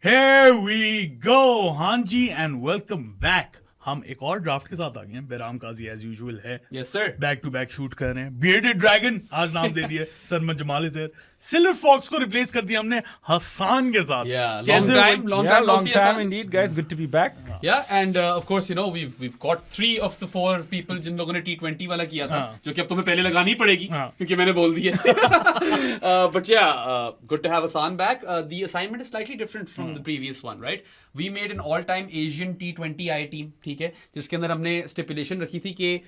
Here we go, हाँ जी, and welcome back. हम एक और ड्राफ्ट के साथ आ गए हैं. बेराम काजी एज यूजुअल है. Yes, sir. Back to back shoot कर रहे हैं. बियर्डेड ड्रैगन आज नाम दे दिया. सरमन जमाली से सिल्वर फॉक्स को रिप्लेस कर दिया हमने हसन के साथ. Yeah, कैसे long time no see, Hassan. indeed, guys. Good to be back. Yeah, and of course, you know, we've got 3 of the 4 people जिन लोगों ने T20 वाला किया था, जो कि अब तुम्हें पहले लगानी पड़ेगी, क्योंकि मैंने बोल दिया. But yeah, good to have Hassan back. The assignment is slightly different from the previous one, right? We made an all-time Asian T20I team, ठीक है, जिसके अंदर हमने स्टिपुलेशन रखी थी कि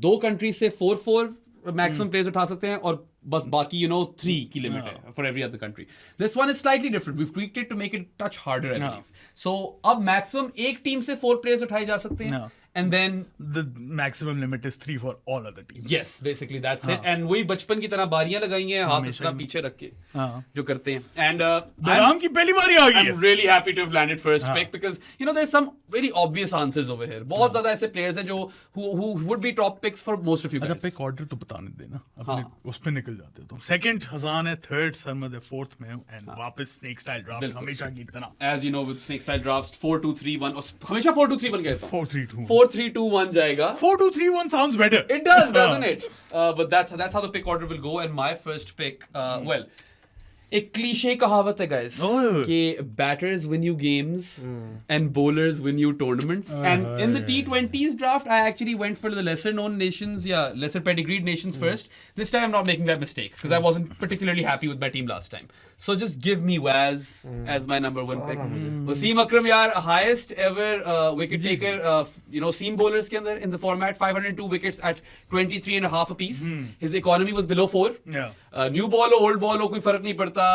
2 कंट्रीज से 4 मैक्सिमम प्लेयर्स उठा सकते हैं और बस बाकी 3 की लिमिट है for every other country. This one is slightly different. We tweaked it to make it touch harder, I believe. So अब मैक्सिमम एक टीम से 4 प्लेयर्स उठाए जा सकते हैं. And then the maximum limit is 3 for all other teams. Yes, basically that's it. And वही बचपन की तरह बारियां लगाई हैं, हाथ इसका पीछे रख के जो करते हैं. And बेराम की पहली बारी आ गई है. I'm really happy to have landed first pick because there's some very obvious answers over here. बहुत ज्यादा ऐसे players हैं जो who would be top picks for most of you guys. अच्छा, पिक ऑर्डर तो बताने देना. अपने उस पे निकल जाते हो तुम. सेकंड हसन है, थर्ड सरमद है, फोर्थ में एंड वापस स्नेक स्टाइल ड्राफ्ट हमेशा की तरह. As you know, with snake style drafts 4-2-3-1 और हमेशा 4-2-3-1 कहता हूं. 4-3-2. 4-3-2-1 जाएगा. 4-2-3-1 sounds better. It does, doesn't it? But that's how the pick order will go. And my first pick, well, एक क्लीशे कहावत है guys कि batters win you games and bowlers win you tournaments. And in the T20s draft, I actually went for the lesser known nations, lesser pedigreed nations first. This time I'm not making that mistake because I wasn't particularly happy with my team last time. So just give me Waz as my number 1 pick. Wasim Akram, yaar, highest ever wicket taker, seam bowlers के अंदर in the format, 502 wickets at 23.5 apiece. His economy was below 4. New ball or old ball हो कोई फर्क नहीं पड़ता.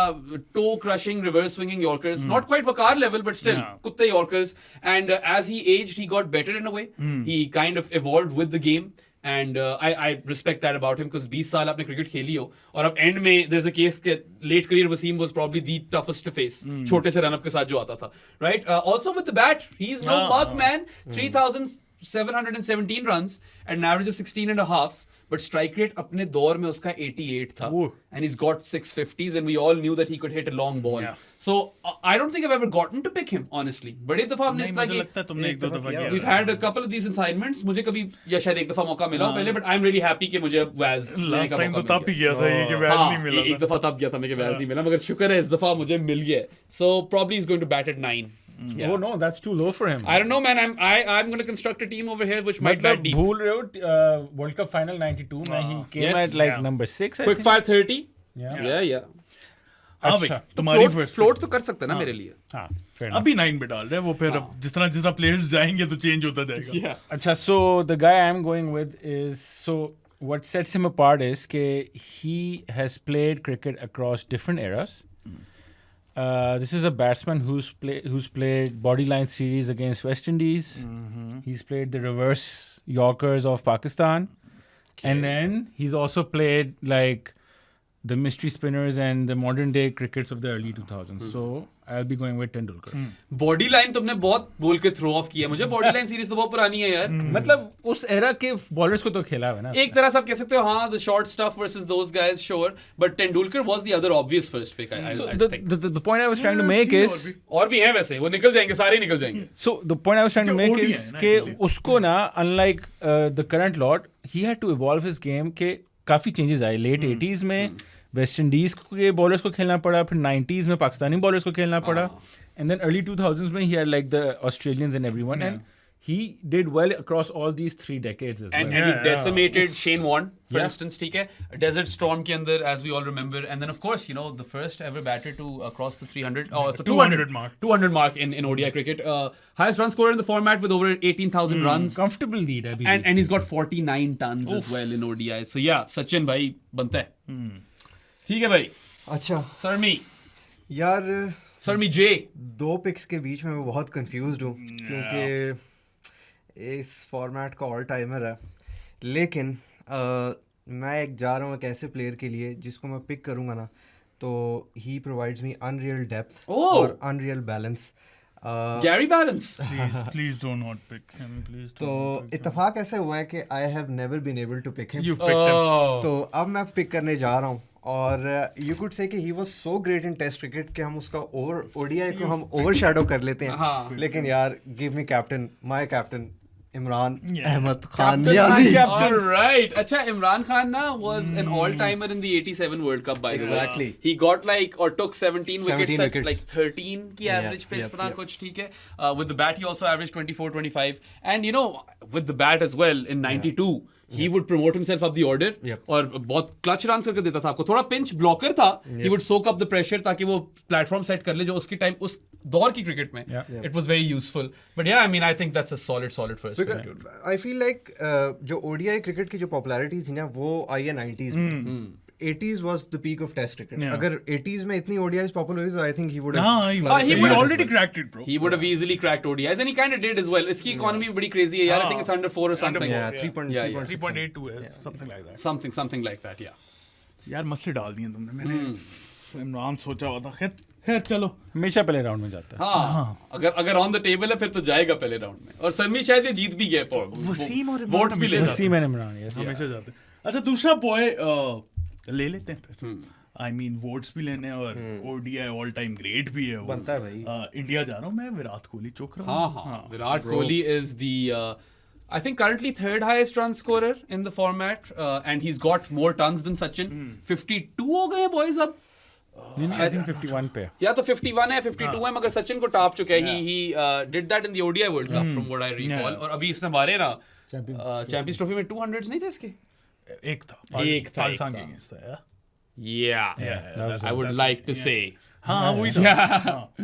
Toe crushing, reverse swinging Yorkers. Not quite Waqar level, but still कुत्ते Yorkers. And as he aged, he got better in a way. He kind of evolved with the game. And I respect that about him because 20 साल आपने cricket खेली हो और अब and में there's a case that late career Wasim was probably the toughest to face. छोटे से run up के साथ जो आता था, right? Also with the bat, he's no mug, man. 3,717 runs at an average of 16.5. But strike rate अपने दौर में उसका 88 था. And he's got 650s and we all knew that he could hit a long ball. So I don't think I've ever gotten to pick him, honestly. But एक दफा हमने इस तरह की we've had a couple of these assignments. मुझे कभी या शायद एक दफा मौका मिला हो पहले, but I'm really happy कि मुझे Waz last time तो तब ही गया था ये कि Waz नहीं मिला. एक दफा तब गया था मैं कि Waz नहीं मिला, मगर शुक्र है इस दफा मुझे मिल गया. So probably he's going to bat at 9. Yeah. Oh no, that's too low for him. I don't know, man. I'm going to construct a team over here which might bat deep. भूल रहे हो World Cup final 92 में he came at like number 6. Quick fire 30. Yeah. अच्छा, तुम्हारी float तो कर सकते हैं ना मेरे लिए. हाँ, अभी 9 पे डाल रहे हैं वो, फिर जिस तरह प्लेयर्स जाएंगे तो चेंज होता जाएगा. अच्छा, so the guy I'm going with is, so what sets him apart is कि he has played cricket across different eras. This is a batsman who's played Bodyline series against West Indies. He's played the reverse Yorkers of Pakistan. And then he's also played like the mystery spinners and the modern day crickets of the early 2000s. So I'll be going with Tendulkar. Body line तुमने बहुत बोल के throw of किया. मुझे body line series तो बहुत पुरानी है यार. मतलब उस एरा के बॉलर्स को तो खेला है ना. एक तरह से आप कह सकते हो हाँ, the short stuff versus those guys, sure, but Tendulkar was the other obvious first pick. So the point I was trying to make is, और भी हैं वैसे, वो निकल जाएंगे, सारे निकल जाएंगे. So the point I was trying to make is कि उसको ना, unlike the current lot, he had to evolve his game के काफी चेंजेस आए. लेट 80s में वेस्ट इंडीज के बॉलर्स को खेलना पड़ा, फिर 90s में पाकिस्तानी बॉलर्स को खेलना पड़ा, एंड देन अर्ली 2000s में he had like the Australians and everyone, and he did well across all these 3 decades as well. And he decimated Shane Warne, for instance, ठीक है, Desert Storm के अंदर, as we all remember, and then of course, the first ever batter to cross the 200 mark in ODI cricket. Highest run scorer in the format with over 18,000 runs. Comfortable lead, I believe. And he's got 49 tons as well in ODI. So yeah, Sachin भाई बनता है. ठीक है भाई. अच्छा सरमी यार, सरमी जे 2 pics के बीच में मैं बहुत कंफ्यूज्ड हूँ क्योंकि इस फॉर्मेट का ऑल टाइमर है, लेकिन मैं एक जा रहा हूँ एक ऐसे प्लेयर के लिए जिसको मैं पिक करूँगा ना तो ही प्रोवाइड्स मी अनरियल डेप्थ और unreal balance. Gary Balance. Please do not pick him. Please. तो इत्तेफाक ऐसे हुआ है कि I have never been able to pick him. You picked him. तो अब मैं पिक करने जा रहा हूँ और यू कुड से कि he was so great in test cricket कि हम उसका ओवर ओडीआई को हम ओवरशैडो कर लेते हैं। हाँ। लेकिन यार give me captain, my captain Imran Yeah. Ahmed Khan Captain, Niazi. my captain. All right. Acha, Imran Khan na was an all-timer in the 87 World Cup, by the way. Exactly. He got like, or took 17 wickets 17 at wickets. like 13 ki average pe, yep, इतना yep. कुछ ठीक है. With the bat, he also averaged 24, 25. And you know, with the bat as well, in 92, he would promote himself up the order. Yep. और बहुत clutch runs करके देता था आपको. थोड़ा pinch blocker था. He would soak up the pressure ताकि वो platform set कर ले जो उसकी time, उस दौर की क्रिकेट में. Yeah. It was very useful. But yeah, I mean, I think that's a solid first pick, dude. I feel like जो ओडीआई क्रिकेट की जो पॉपुलैरिटी थी ना वो आई है 90s में। 80s was the peak of test cricket. Yeah. अगर 80s में इतनी ओडीआईज पॉपुलर हुई तो I think he would he he would- already cracked it, bro. He would have easily cracked ODIs, and he kind of did as well. इसकी economy भी बड़ी crazy है यार. I think it's under 4 or something. Yeah, Yeah. 3.2 Yeah, yeah. 3.82 है, something like that. Something like that. Yeah. यार मसले डाल दिए तुमने। मैंने इमरान सोचा हुआ था। खैर चलो। हमेशा पहले राउंड में जाता है। हाँ. अगर on the table है फिर तो जाएगा पहले राउंड में. और सरमी शायद ये जीत भी गया पर वसीम और इमरान वोट्स भी ले हमेशा जाते वसीम एंड इमरान, yes. हमेशा जाते हैं। अच्छा दूसरा बॉय ले लेते हैं फिर। आई मीन वोट्स भी लेने हैं और ओडीआई ऑल टाइम ग्रेट भी है वो। बनता है भाई। इंडिया जा रहा हूँ मैं, विराट कोहली चुक रहा हूँ। हाँ. Virat Kohli is the I think currently third highest run scorer in the format, and he's got more tons than Sachin. 52 हो गए boys अब. नहीं, I think 51 पे। या तो 51 है 52 है मगर सचिन को टॉप चुका है. He did that in the ODI World Cup from what I recall. और अभी इसने मारे ना चैंपियंस ट्रॉफी में 200s नहीं थे इसके. एक था एक पाकिस्तान के था. against था, yeah? Yeah, I would like to say. हाँ वही था। हाँ।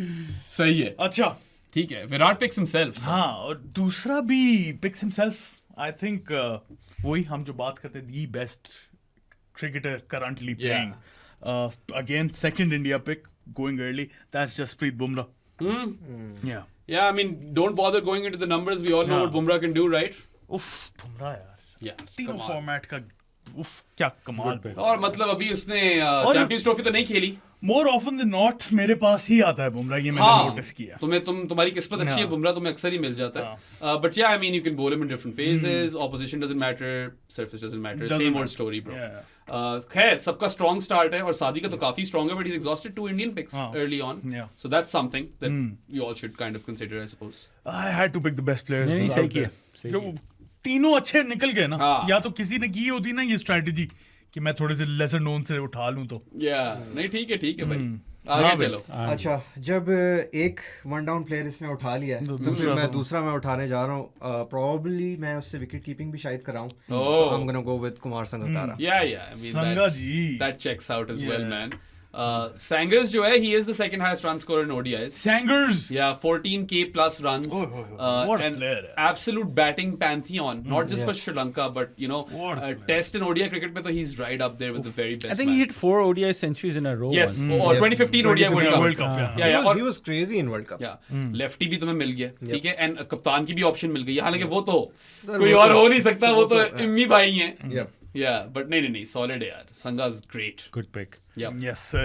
सही है. अच्छा ठीक है. Virat picks himself. हाँ और दूसरा भी पिक्स हिमसेल्फ। आई थिंक वही हम जो बात करते the best cricketer currently playing. Again second India pick going early, that's Jasprit Bumrah. या Yeah, I mean, don't bother going into the numbers. We all know what Bumrah can do, right? उफ बुमराह यार। Yeah. तीनों come on. Format का उफ क्या कमाल पे। और मतलब अभी उसने चैंपियंस ट्रॉफी तो नहीं खेली. मोर ऑफन देन नॉट मेरे पास ही आता है बुमराह, ये मैंने नोटिस किया। तुम्हारी किस्मत अच्छी है. बुमराह तुम्हें अक्सर ही मिल जाता है. But yeah, I mean, you can bowl him in different phases. Opposition doesn't matter. Surface doesn't matter. Doesn't Same old matter. story, bro. Yeah. खैर सबका strong start है और सादी का तो काफी strong है, but he's exhausted 2 Indian picks early on. Yeah. So that's something that you all should kind of consider, I suppose. I had to pick the best players. नहीं, out सही there. किया, सही जो तीनों अच्छे निकल गए ना। हाँ. या तो किसी ने की होती ना ये स्ट्रेटजी कि मैं थोड़े से लेसर नोन से उठा लूं तो। Yeah, नहीं ठीक है भाई. आगे चलो. अच्छा जब एक वन डाउन प्लेयर इसने उठा लिया है तो फिर मैं दूसरा मैं उठाने जा रहा हूँ। प्रोबेबली मैं उससे विकेट कीपिंग भी शायद कराऊं। Oh. I'm gonna go with Kumar Sangakkara. Yeah, I mean संगा जी। that checks out as well, Yeah. man. Sangers जो है, he is the second highest run scorer in ODIs. Sangers. Yeah, 14K plus runs. What a and player है. absolute batting pantheon, not just for Sri Lanka, but you know, What a player. Test and ODI cricket में तो he's right up there with the very best. I think he hit 4 ODI centuries in a row. Yes, once. or 2015 ODI World Cup. World Cup, yeah. Yeah, He was crazy in World Cup। yeah. Lefty भी तुम्हें मिल गया, ठीक है, and कप्तान की भी option मिल गई. हालांकि वो तो Sir, कोई वो और तो- हो नहीं सकता, वो तो है। इम्मी भाई हैं. Yep। Yeah, but नहीं, solid है यार. Sanga's great. Good pick. Yeah. Yes sir.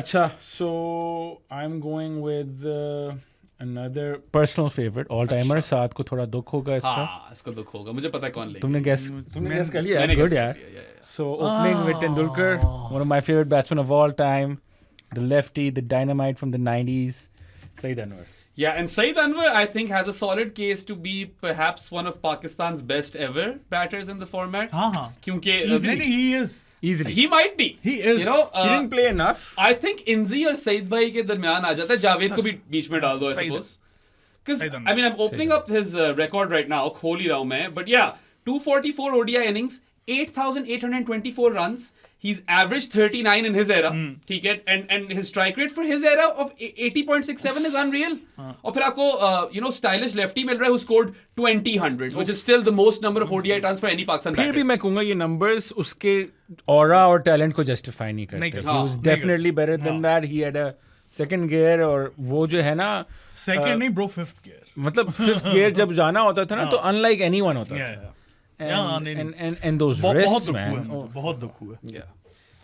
Acha, so I'm going with another personal favorite, all-timer. साथ को थोड़ा दुख होगा इसका. हाँ, इसका दुख होगा. मुझे पता है कौन लेगा. तुमने guess कर लिया. मैंने Good guess यार. कर लिया, yeah. So opening with Tendulkar, one of my favorite batsmen of all time, the lefty, the dynamite from the 90s, Saeed Anwar. Yeah, and Saeed Anwar, I think, has a solid case to be perhaps one of Pakistan's best ever batters in the format. हाँ. क्योंकि Easily he is. Easily. he might be. He is. You know, He didn't play enough. I think Inzi और सईद भाई के दरमियान आ जाता है. जावेद को भी बीच में डाल दो, I suppose. Because Saeed Anwar. I mean, I'm opening up his record right now. खोल ही रहा हूँ मैं. But yeah, 244 ODI innings, 8,824 runs. He's averaged 39 in his era. ठीक है, and his strike rate for his era of 80.67 is unreal. और फिर आपको you know stylish lefty मिल रहा है who scored 20 hundreds, which is still the most number of ODI runs for any Pakistan फिर batter. भी मैं कहूँगा ये numbers उसके aura और talent को justify नहीं करते. नहीं He was करते. definitely better than that. He had a second gear और वो जो है ना Second नहीं bro, fifth gear. मतलब fifth gear जब जाना होता था ना तो unlike anyone होता था. Yeah. And those बहुत wrists, दुख हुआ man. है मुझे, बहुत दुख हुआ है. Yeah.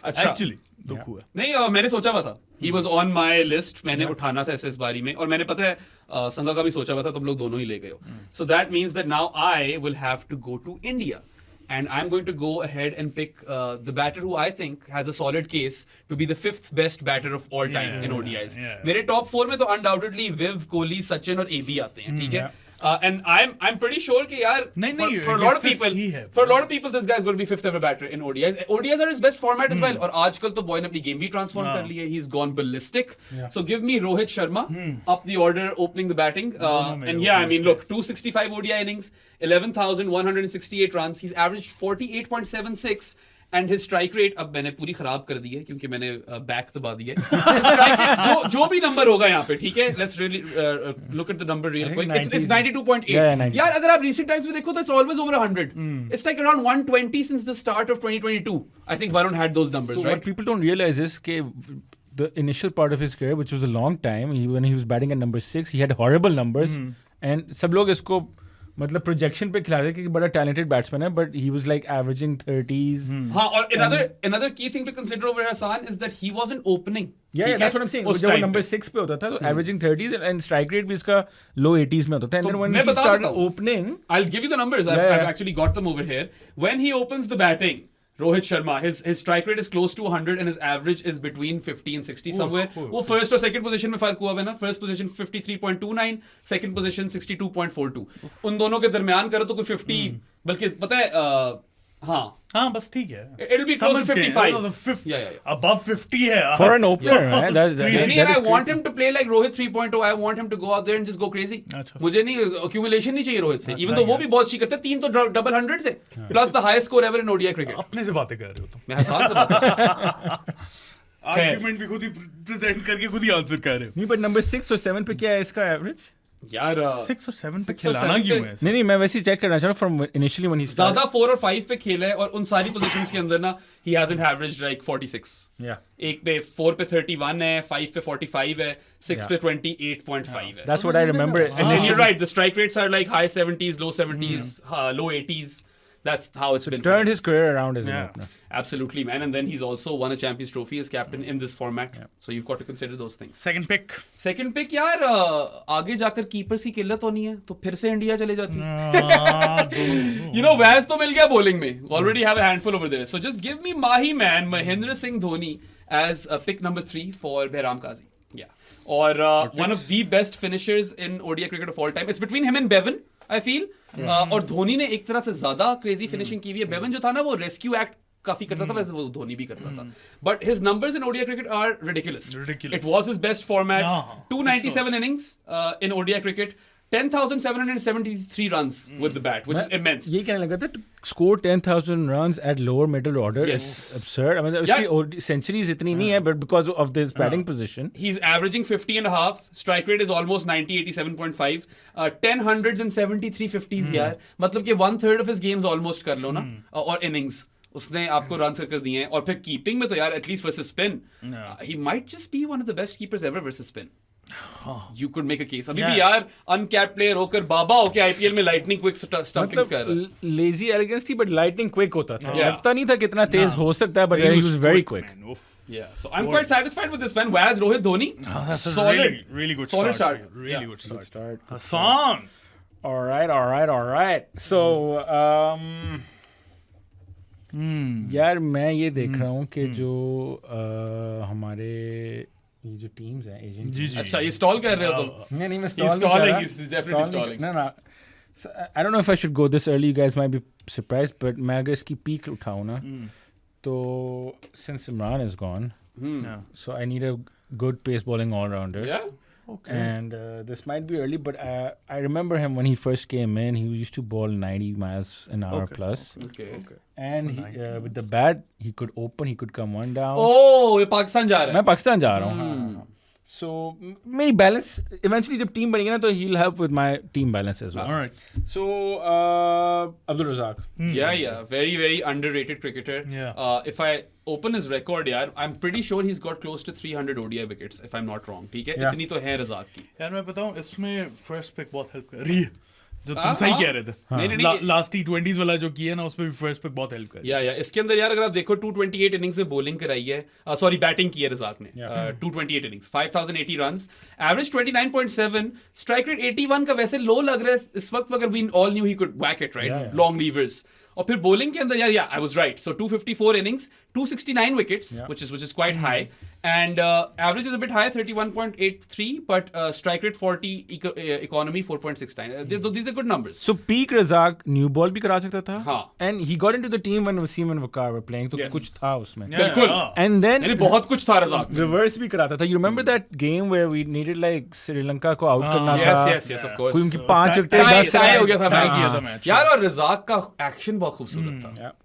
अच्छा. Actually दुख हुआ है. नहीं मैंने सोचा हुआ था. He was on my list. मैंने उठाना था इस बारी में और मैंने पता है संगा का भी सोचा हुआ था. तुम लोग दोनों ही ले गए हो. So that means that now I will have to go to India. and I'm going to go ahead and pick the batter who I think has a solid case to be the 5th best batter of all time in ODIs. मेरे top 4 में तो undoubtedly Viv, Kohli, Sachin और AB आते हैं, ठीक है? And I'm pretty sure कि यार for a lot of people this guy is going to be 5th ever batter in ODIs. ODIs are his best format as well. और आजकल तो boy ने अपनी game भी transform कर ली है. He's gone ballistic. So give me Rohit Sharma up the order, opening the batting. And yeah, I mean, look, 265 ODI innings, 11,168 runs. He's averaged 48.76. And his strike rate, अब मैंने पूरी खराब कर दी है क्योंकि मैंने बैक दबा दी है. Strike rate, जो भी नंबर होगा यहाँ पे, ठीक है? Let's really look at the number real quick. It's 92.8. यार अगर आप recent times में देखो तो it's always over 100. It's like around 120 since the start of 2022. I think Varun had those numbers, so right? What people don't realize is that the initial part of his career, which was a long time, when he was batting at number 6, he had horrible numbers. And सब लोग इसको मतलब projection पे खिलाते कि बड़ा talented batsman है, but he was like averaging 30s. हाँ, और another key thing to consider over Hassan is that he wasn't opening. Yeah, that's what I'm saying. जब वो नंबर 6 पे होता था तो averaging 30s and strike rate भी इसका low 80s में होता था. And then when he started opening, I'll give you the numbers. I've actually got them over here. When he opens the batting, Rohit Sharma, his strike rate is close to 100 and his average is between 50 and 60 somewhere. वो first और second position में फर्क हुआ है ना. First position 53.29, second position 62.42. उन दोनों के दरमियान करो तो कोई 50, बल्कि पता है हाँ बस ठीक है. It'll be close to 55. Yeah. Above 50 है. For an opener, right? I want him to play like Rohit 3.0. I want him to go out there and just go crazy. मुझे नहीं accumulation नहीं चाहिए रोहित से. Even though वो भी बहुत अच्छी करते हैं. 3 तो double 100 से. Plus the highest score ever in ODI cricket. अपने से बातें कर रहे हो तुम. मैं हसान से बात कर रहा हूँ. आर्गुमेंट भी खुद ही प्रेजेंट करके खुद ही आंसर कर रहे हो. नहीं, but number 6 और 7 पे क्या है इसका एवरेज? यार 6 और 7 पे खिलाना क्यों है? नहीं, मैं वैसे ही चेक करना चाह रहा हूँ from initially when he started. ज्यादा 4 और 5 पे खेला है और उन सारी पोजीशंस के अंदर ना he hasn't averaged like 46. Yeah. एक पे 4 पे 31 है, 5 पे 45 है, 6 पे 28.5 है. That's what I remember. And you're right, the strike rates are like high 70s, low 70s, low 80s. That's how it's been. Turned his career around as an opener. Absolutely, man. And then he's also won a Champions Trophy as captain in this format. So you've got to consider those things. Second pick यार आगे जाकर keepers की किल्लत होनी है तो फिर से इंडिया चले जाती है. You know, वैस तो मिल गया bowling में. Already have a handful over there. So just give me Mahi man, Mahendra Singh Dhoni as pick number 3 for Behram Kazi. Yeah. Or one of the best finishers in ODI cricket of all time. It's between him and Bevan, I feel. और धोनी ने एक तरह से ज्यादा crazy finishing की हुई है. Bevan जो था ना वो रेस्क्यू एक्ट काफी करता था, वैसे वो धोनी भी करता था. But his numbers in ODI cricket are ridiculous. It was his best format. 297 innings in ODI cricket. 10,773 runs with the bat, which is immense. ये कहने लगा था to score 10,000 runs at lower middle order is absurd. I mean, उसकी centuries इतनी नहीं है, but because of this batting position, he's averaging 50 and a half. Strike rate is almost 90, 87.5. 10 hundreds and 73 50s यार. मतलब कि 1/3 of his games almost कर लो ना, और innings. उसने आपको रन कर दिए हैं. और फिर कीपिंग में तो यार at least versus spin he might just be one of the best keepers ever versus spin. You could make a case. अभी भी यार अनकैप्ड प्लेयर होकर बाबा होके आईपीएल में लाइटनिंग क्विक स्टंपिंग्स कर रहा है. लेजी एलिगेंस थी, बट लाइटनिंग क्विक होता था. लगता नहीं था कितना तेज हो सकता है, but he was very quick. Yeah, so I'm quite satisfied with this man. Whereas Rohit Dhoni, that's a really good solid start. Really good start. Hassan. All right. So यार मैं ये देख रहा हूँ कि जो हमारे ये जो टीम्स हैं एजेंट. अच्छा, ये स्टॉल कर रहे हो तुम? नहीं, मैं stall stalling. No. So, I don't know if I should go this early. You guys might be surprised, but मैं अगर इसकी पीक उठाऊँ ना, तो since Imran is gone, so I need a good pace bowling all-rounder. Yeah. Okay. And this might be early, but I remember him when he first came in. He used to bowl 90 miles an hour plus. Okay. And with the bat, he could open, he could come one down. Oh, ये पाकिस्तान जा रहा है. मैं पाकिस्तान जा रहा हूँ. So मेरी balance eventually जब team बनेगी ना तो he'll help with my team balance as well. All right. So Abdul Razak. Yeah. Very underrated cricketer. Yeah. If I open his record, यार, I'm pretty sure he's got close to 300 ODI wickets, if I'm not wrong. ठीक है? इतनी तो है रज़ाक की. यार मैं बताऊँ इसमें first pick बहुत help कर रही है. जो तुम सही कह रहे थे. नहीं. लास्ट T20s वाला जो किया ना उसमें भी फर्स्ट पिक बहुत हेल्प कर. या इसके अंदर यार अगर आप देखो 228 इनिंग्स में बॉलिंग कराई है, सॉरी बैटिंग की है रज़ाक ने. 228 innings, 5080 runs, average 29.7, strike rate 81 का वैसे लो लग रहा है इस वक्त, मगर we all knew he could whack it, right? Long levers. और फिर bowling के अंदर यार I was right. So 254 innings, 269 wickets, which is quite high, and average is a bit high, 31.83, but strike rate 40, economy 4.69. These are good numbers. So peak Razak new ball भी करा सकता था. हाँ. And he got into the team when Wasim and Waqar were playing. तो Yes. कुछ था उसमें. बिल्कुल. And then यानी बहुत कुछ था रज़ाक. reverse भी कराता था. You remember that game where we needed like Sri Lanka को out करना था? Yes, of course. कोई उनकी 5 विकेट टाई हो गया था टाई मैच. किया था मैच. यार और रज़ाक का एक्शन बहुत खूबसूरत था.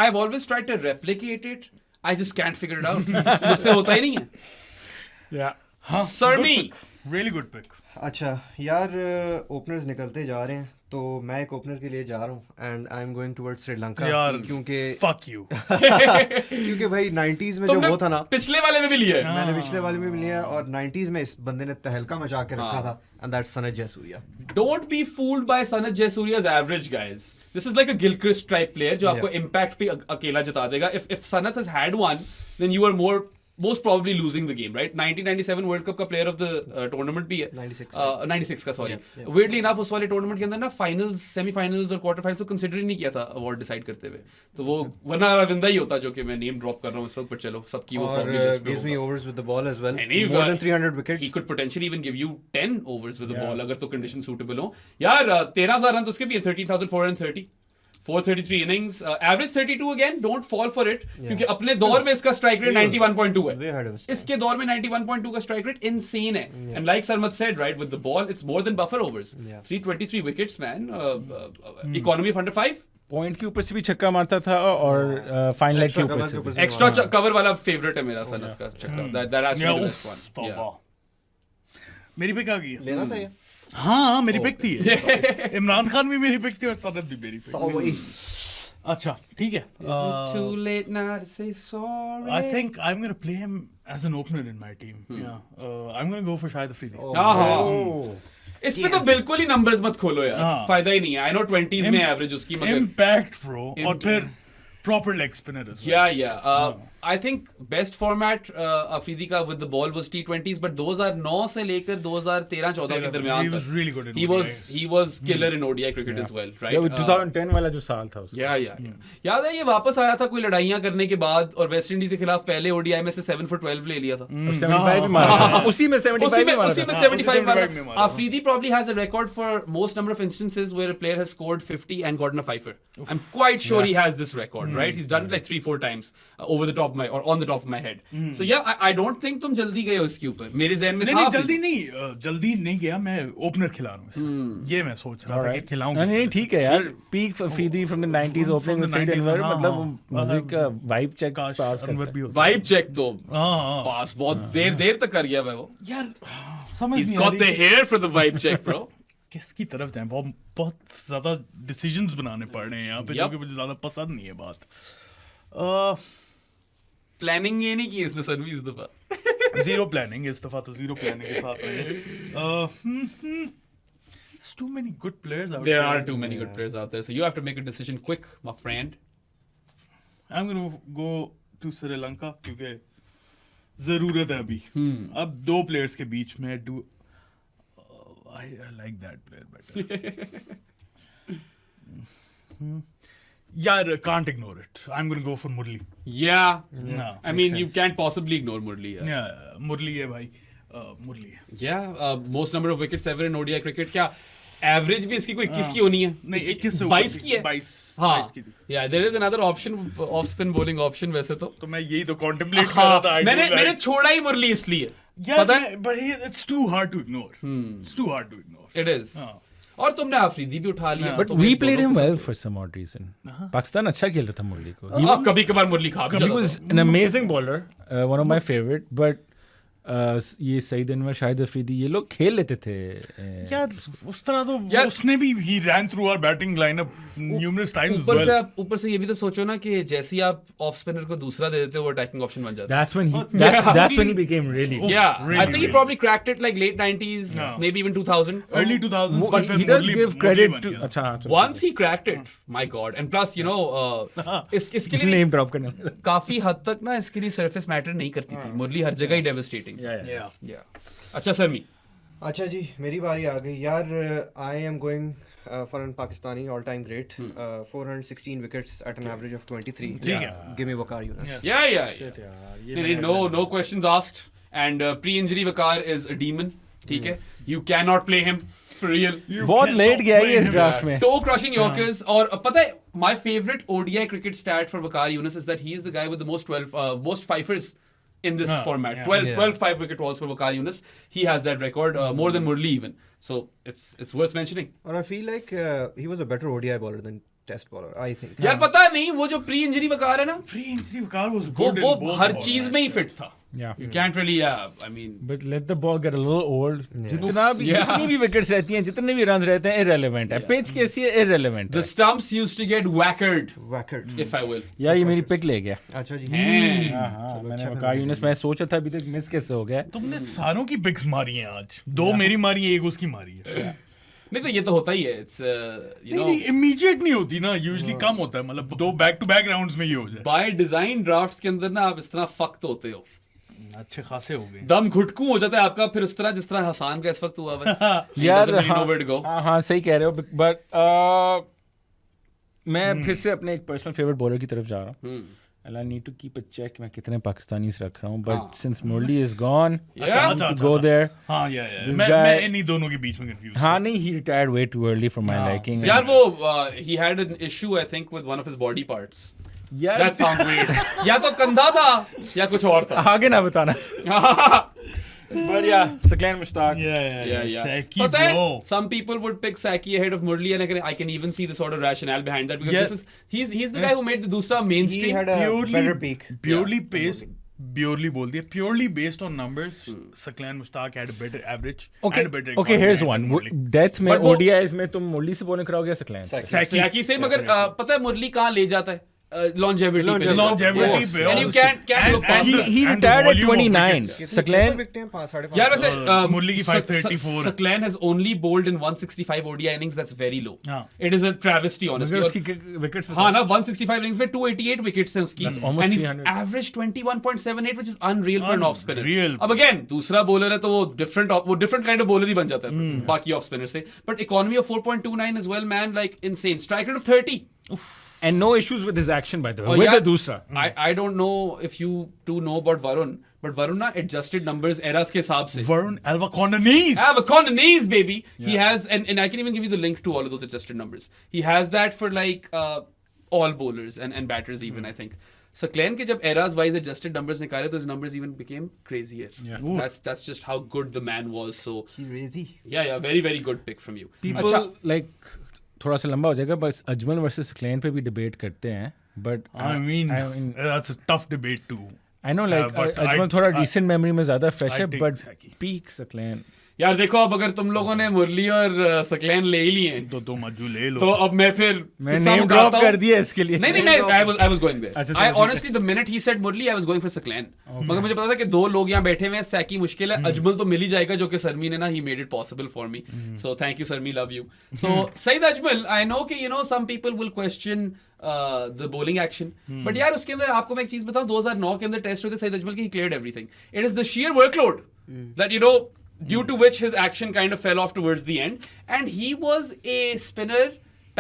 I've always tried to replicate it. I just can't figure it out. मुझसे होता ही नहीं है. Yeah. Sarmi. Really good pick. अच्छा यार ओपनर्स निकलते जा रहे हैं तो मैं एक ओपनर के लिए जा रहा हूँ and I am going towards Sri Lanka यार क्योंकि fuck you. क्योंकि भाई 90s में जो तुमने वो था ना पिछले वाले में भी लिया है. मैंने पिछले वाले में भी लिया और 90s में इस बंदे ने तहलका मचा के रखा था and that's Sanath Jayasuriya. Don't be fooled by Sanat Jayasuriya's average, guys. This is like a Gilchrist type player जो आपको impact पे अकेला जिता देगा. If Sanat has had one, then you are most probably losing the game, right? 1997 World Cup का player of the tournament भी है. 96 का sorry. Weirdly enough उस वाले tournament के अंदर ना finals, semi-finals और quarter finals को consider ही नहीं किया था award decide करते हुए. तो वो वरना रविंदा ही होता जो कि मैं name drop कर रहा हूँ इस वक्त, पर चलो सबकी वो और probably list पे gives me होगा. overs with the ball as well. नहीं, More than 300 wickets. He could potentially even give you 10 overs with the ball अगर तो condition suitable हो. यार 13,000 रन तो उसके भी है, 13,430. 433 innings, average 32 again. Don't fall for it क्योंकि अपने दौर में इसका strike rate 91.2 Way है. ahead of us. इसके दौर में 91.2 का strike rate insane है. And like Sarmat said, right, with the ball, it's more than buffer overs. 323 wickets, man. Economy of under 5. Point के ऊपर से भी छक्का मारता था और फाइन लेग के ऊपर से भी. Extra cover वाला favorite है मेरा सनत का छक्का. That has to be the best one. Yeah. तौबा. मेरी पिक आ गई है. लेना था ये. हाँ मेरी पिक थी. इमरान खान भी मेरी पिक थी और सनत भी मेरी पिक. अच्छा ठीक है. Is it too late now to say sorry? I think I'm gonna play him as an opener in my team. Yeah. I'm gonna go for Shahid Afridi. इसमें तो बिल्कुल ही numbers मत खोलो यार. हाँ. फायदा ही नहीं है. I know 20s में average उसकी मगर. Impact bro. और फिर proper leg spinner as well. Yeah. I think best format Afridi का with the ball was T20s, but 2009 से लेकर 2013-14 के दरमियान He was really good in he ODI. was killer in ODI cricket as well, right? Yeah, with 2010 वाला जो साल था उसका. Yeah. याद है ये वापस आया था कोई लड़ाइयाँ करने के बाद और वेस्ट इंडीज के खिलाफ पहले ODI में से 7 for 12 ले लिया था. और 75 भी मारा था. उसी में 75 भी मारा उसी में था. 75 मारा. 75 में मारा. Afridi probably has a record for most number of instances where a player has scored 50 and gotten a fifer. I'm quite sure he has this record, right? He's done it like 3-4 times over the top of my or on the top of my head. So yeah, I don't think तुम जल्दी गए हो इसके ऊपर. मेरे ज़हन में था. नहीं जल्दी नहीं गया. मैं ओपनर खिला रहा हूँ. ये मैं सोच रहा था कि खिलाऊं. नहीं ठीक है यार. Peak Afridi from the 90s opening with Saeed Anwar मतलब म्यूजिक का वाइब चेक पास करता है. Vibe check तो हाँ. पास बहुत देर तक कर गया वो. यार समझ He's नहीं got the hair for the vibe check, bro. किसकी तरफ जाएं. बहुत ज्यादा डिसीजंस बनाने पड़ रहे हैं यहाँ पे जो कि मुझे ज्यादा पसंद नहीं है बात. प्लानिंग ये नहीं की इसने सनवी इस दफा. जीरो प्लानिंग इस दफा तो जीरो प्लानिंग के साथ रहे. There's too many good players out there. There are too many good players out there, so you have to make a decision quick, my friend. I'm going to go to Sri Lanka क्योंकि जरूरत है अभी. अब दो players के बीच में I like that player better. Yeah, can't ignore it. I'm going to go for Murli. Yeah. No, I mean, you can't possibly ignore Murli. Yeah, Murli है भाई. Murli है. Yeah, most number of wickets ever in ODI cricket. क्या average भी इसकी कोई 21 की होनी है? नहीं 21 से 22 की है. 22 की थी. Yeah, there is another option, off spin bowling option वैसे तो. तो मैं यही तो contemplate कर रहा था. मैंने छोड़ा ही मुरली इसलिए. पता है, but it's too hard to ignore. It's too hard to ignore. It is. और तुमने अफरीदी भी उठा लिया. But we played him well for some odd reason. Pakistan अच्छा खेलता था मुरली को. हाँ, कभी-कभार मुरली खा भी He was an amazing bowler, one of my favorite, but ये सईद अनवर, शाहिद अफरीदी ये लोग खेल लेते थे. यार उस तरह तो उसने भी he ran through our batting lineup numerous times as well. ऊपर से ये भी तो सोचो ना कि जैसे ही आप ऑफ स्पिनर को दूसरा दे देते हो वो अटैकिंग ऑप्शन बन जाता है. That's when he became really good. Yeah, I think he probably cracked it like late 90s, maybe even 2000. Early 2000s. But he does give credit to. अच्छा. Once he cracked it, my God, and plus you know इसके लिए name drop करने. काफी हद तक ना इसके लिए सरफेस मैटर नहीं करती थी. मुरली हर जगह ही डेवास्टेटिंग. Yeah. अच्छा सरमी. अच्छा जी मेरी बारी आ गई यार. आई am going for a Pakistani all-time great. 416 wickets at an average of 23. ठीक है. Give me Waqar Younis. Yeah. No questions asked. And pre-injury Waqar is a demon. ठीक है. You cannot play him for real. बहुत late गया है इस draft में. Toe crushing Yorkers. और पता है my favorite ODI cricket stat for Waqar Younis is that he is the guy with the most fifers in this format. 12 5-wicket hauls for Waqar Younis. He has that record more than Murli even. So it's worth mentioning. Or I feel like he was a better ODI bowler than Test bowler. I think. यार पता नहीं वो जो pre injury वकार है ना Free injury Waqar was good. वो हर चीज में ही फिट था. Yeah. You can't really, I mean. But let the ball get a little old. जितनी भी विकेट्स रहती हैं, जितने भी रन रहते हैं, irrelevant है. Pitch कैसी है, irrelevant The है. stumps used to get whackered, Wackered. if I will. यार ये मेरी पिक ले गया. अच्छा जी. हाँ, मैंने वकार यूनिस मैं सोचा था अभी तक मिस कैसे हो गया. तुमने सारों की पिक्स मारी हैं आज. 2 मेरी मारी है, 1 उसकी मारी है. नहीं तो ये तो होता ही है. It's नहीं इमीडिएट नहीं होती ना. यूजुअली कम होता है. मतलब 2 बैक टू बैक राउंड्स में ये हो जाए. by design drafts के अंदर ना आप इस तरह फक्त होते हो. अच्छे खासे हो गए. दम घुटकू हो जाता है आपका फिर उस तरह जिस तरह हसान का इस वक्त हुआ है. यार know where to go. हाँ सही कह रहे हो. बट मैं फिर से अपने एक पर्सनल फेवरेट बॉलर की तरफ जा रहा हूँ. And I need to keep a check मैं कितने पाकिस्तानीज रख रहा हूँ. But since Murli is gone, I need to go there. हाँ This मैं guy- इन्हीं दोनों के बीच में कंफ्यूज. हाँ नहीं, he retired way too early for my liking. यार वो he had an issue I think with one of his body parts. यार That sounds weird. या तो कंधा था या कुछ और था. आगे ना बताना. But yeah, Saklan Mushtaq. Yeah. Saki But then, bro. some people would pick Saki ahead of Murli, and I can even see the sort of rationale behind that because Yeah. he's the guy who made the Dusra He mainstream. had a better peak. Purely based. Purely बोल दिया. Purely based on numbers, Saklan Mushtaq had a better average. Okay, and a better okay. economy Here's than one. Murli. Death में But वो- ODIs में तुम मुरली से bowling कराओगे या Saklan से? Saki से मगर पता है Murli कहाँ ले जाता है? Longevity पे. Longevity पे. And you can't look past and that. He And the retired at volume of 29. wickets. Saklan. यार वैसे Murli की 534 है. Saklan has only bowled in 165 ODI innings. That's very low. हाँ. It is a travesty honestly. मगर और- उसकी wickets हाँ ना 165 innings में 288 wickets हैं उसकी almost and he's 300. average 21.78 which is unreal for an off spinner. Unreal. अब again दूसरा bowler है तो वो different kind of bowler ही बन जाता है बाकी off spinner से but economy of 4.29 as well man like insane strike rate of 30. And no issues with his action by the way. Oh, With yeah. the दूसरा. I don't know if you two know about Varun but Varun ना adjusted numbers eras के हिसाब से Varun Alvaconanese. have a knees baby. He has and I can even give you the link to all of those adjusted numbers. He has that for like all bowlers and batters even I think. Saklan के जब eras wise adjusted numbers निकाले तो his numbers even became crazier. Yeah. That's just how good the man was. So Crazy. yeah, very very good pick from you. People अच्छा, like थोड़ा सा लंबा हो जाएगा बस अजमल वर्सेस Saklan पे भी डिबेट करते हैं. But I mean, that's a tough debate too. I know like but Ajmal थोड़ा recent memory में ज़्यादा fresh I है take but Saki. peak Saklan. यार देखो अब अगर तुम लोगों ने मुरली और Saklan ले ही लिए तो तुम अज्जू ले लो. तो अब मैं फिर मैं किस्सा name बताता drop हूँ। कर दिया इसके लिए. नहीं I was going there. अच्छा, I चलो, honestly the minute he said Murli I was going for Saklan. मगर मुझे पता था कि 2 लोग यहाँ बैठे हुए हैं Saki मुश्किल है अजमल तो मिल ही जाएगा जो कि सरमी ने ना he made it possible for me. So thank you Sarmi, love you. So Saeed Ajmal I know कि you know some people will question the bowling action. But यार उसके अंदर आपको मैं एक चीज बताऊं 2009 के अंदर टेस्ट हुए थे सईद अजमल के he cleared everything. It is the sheer workload that you know due to which his action kind of fell off towards the end and he was a spinner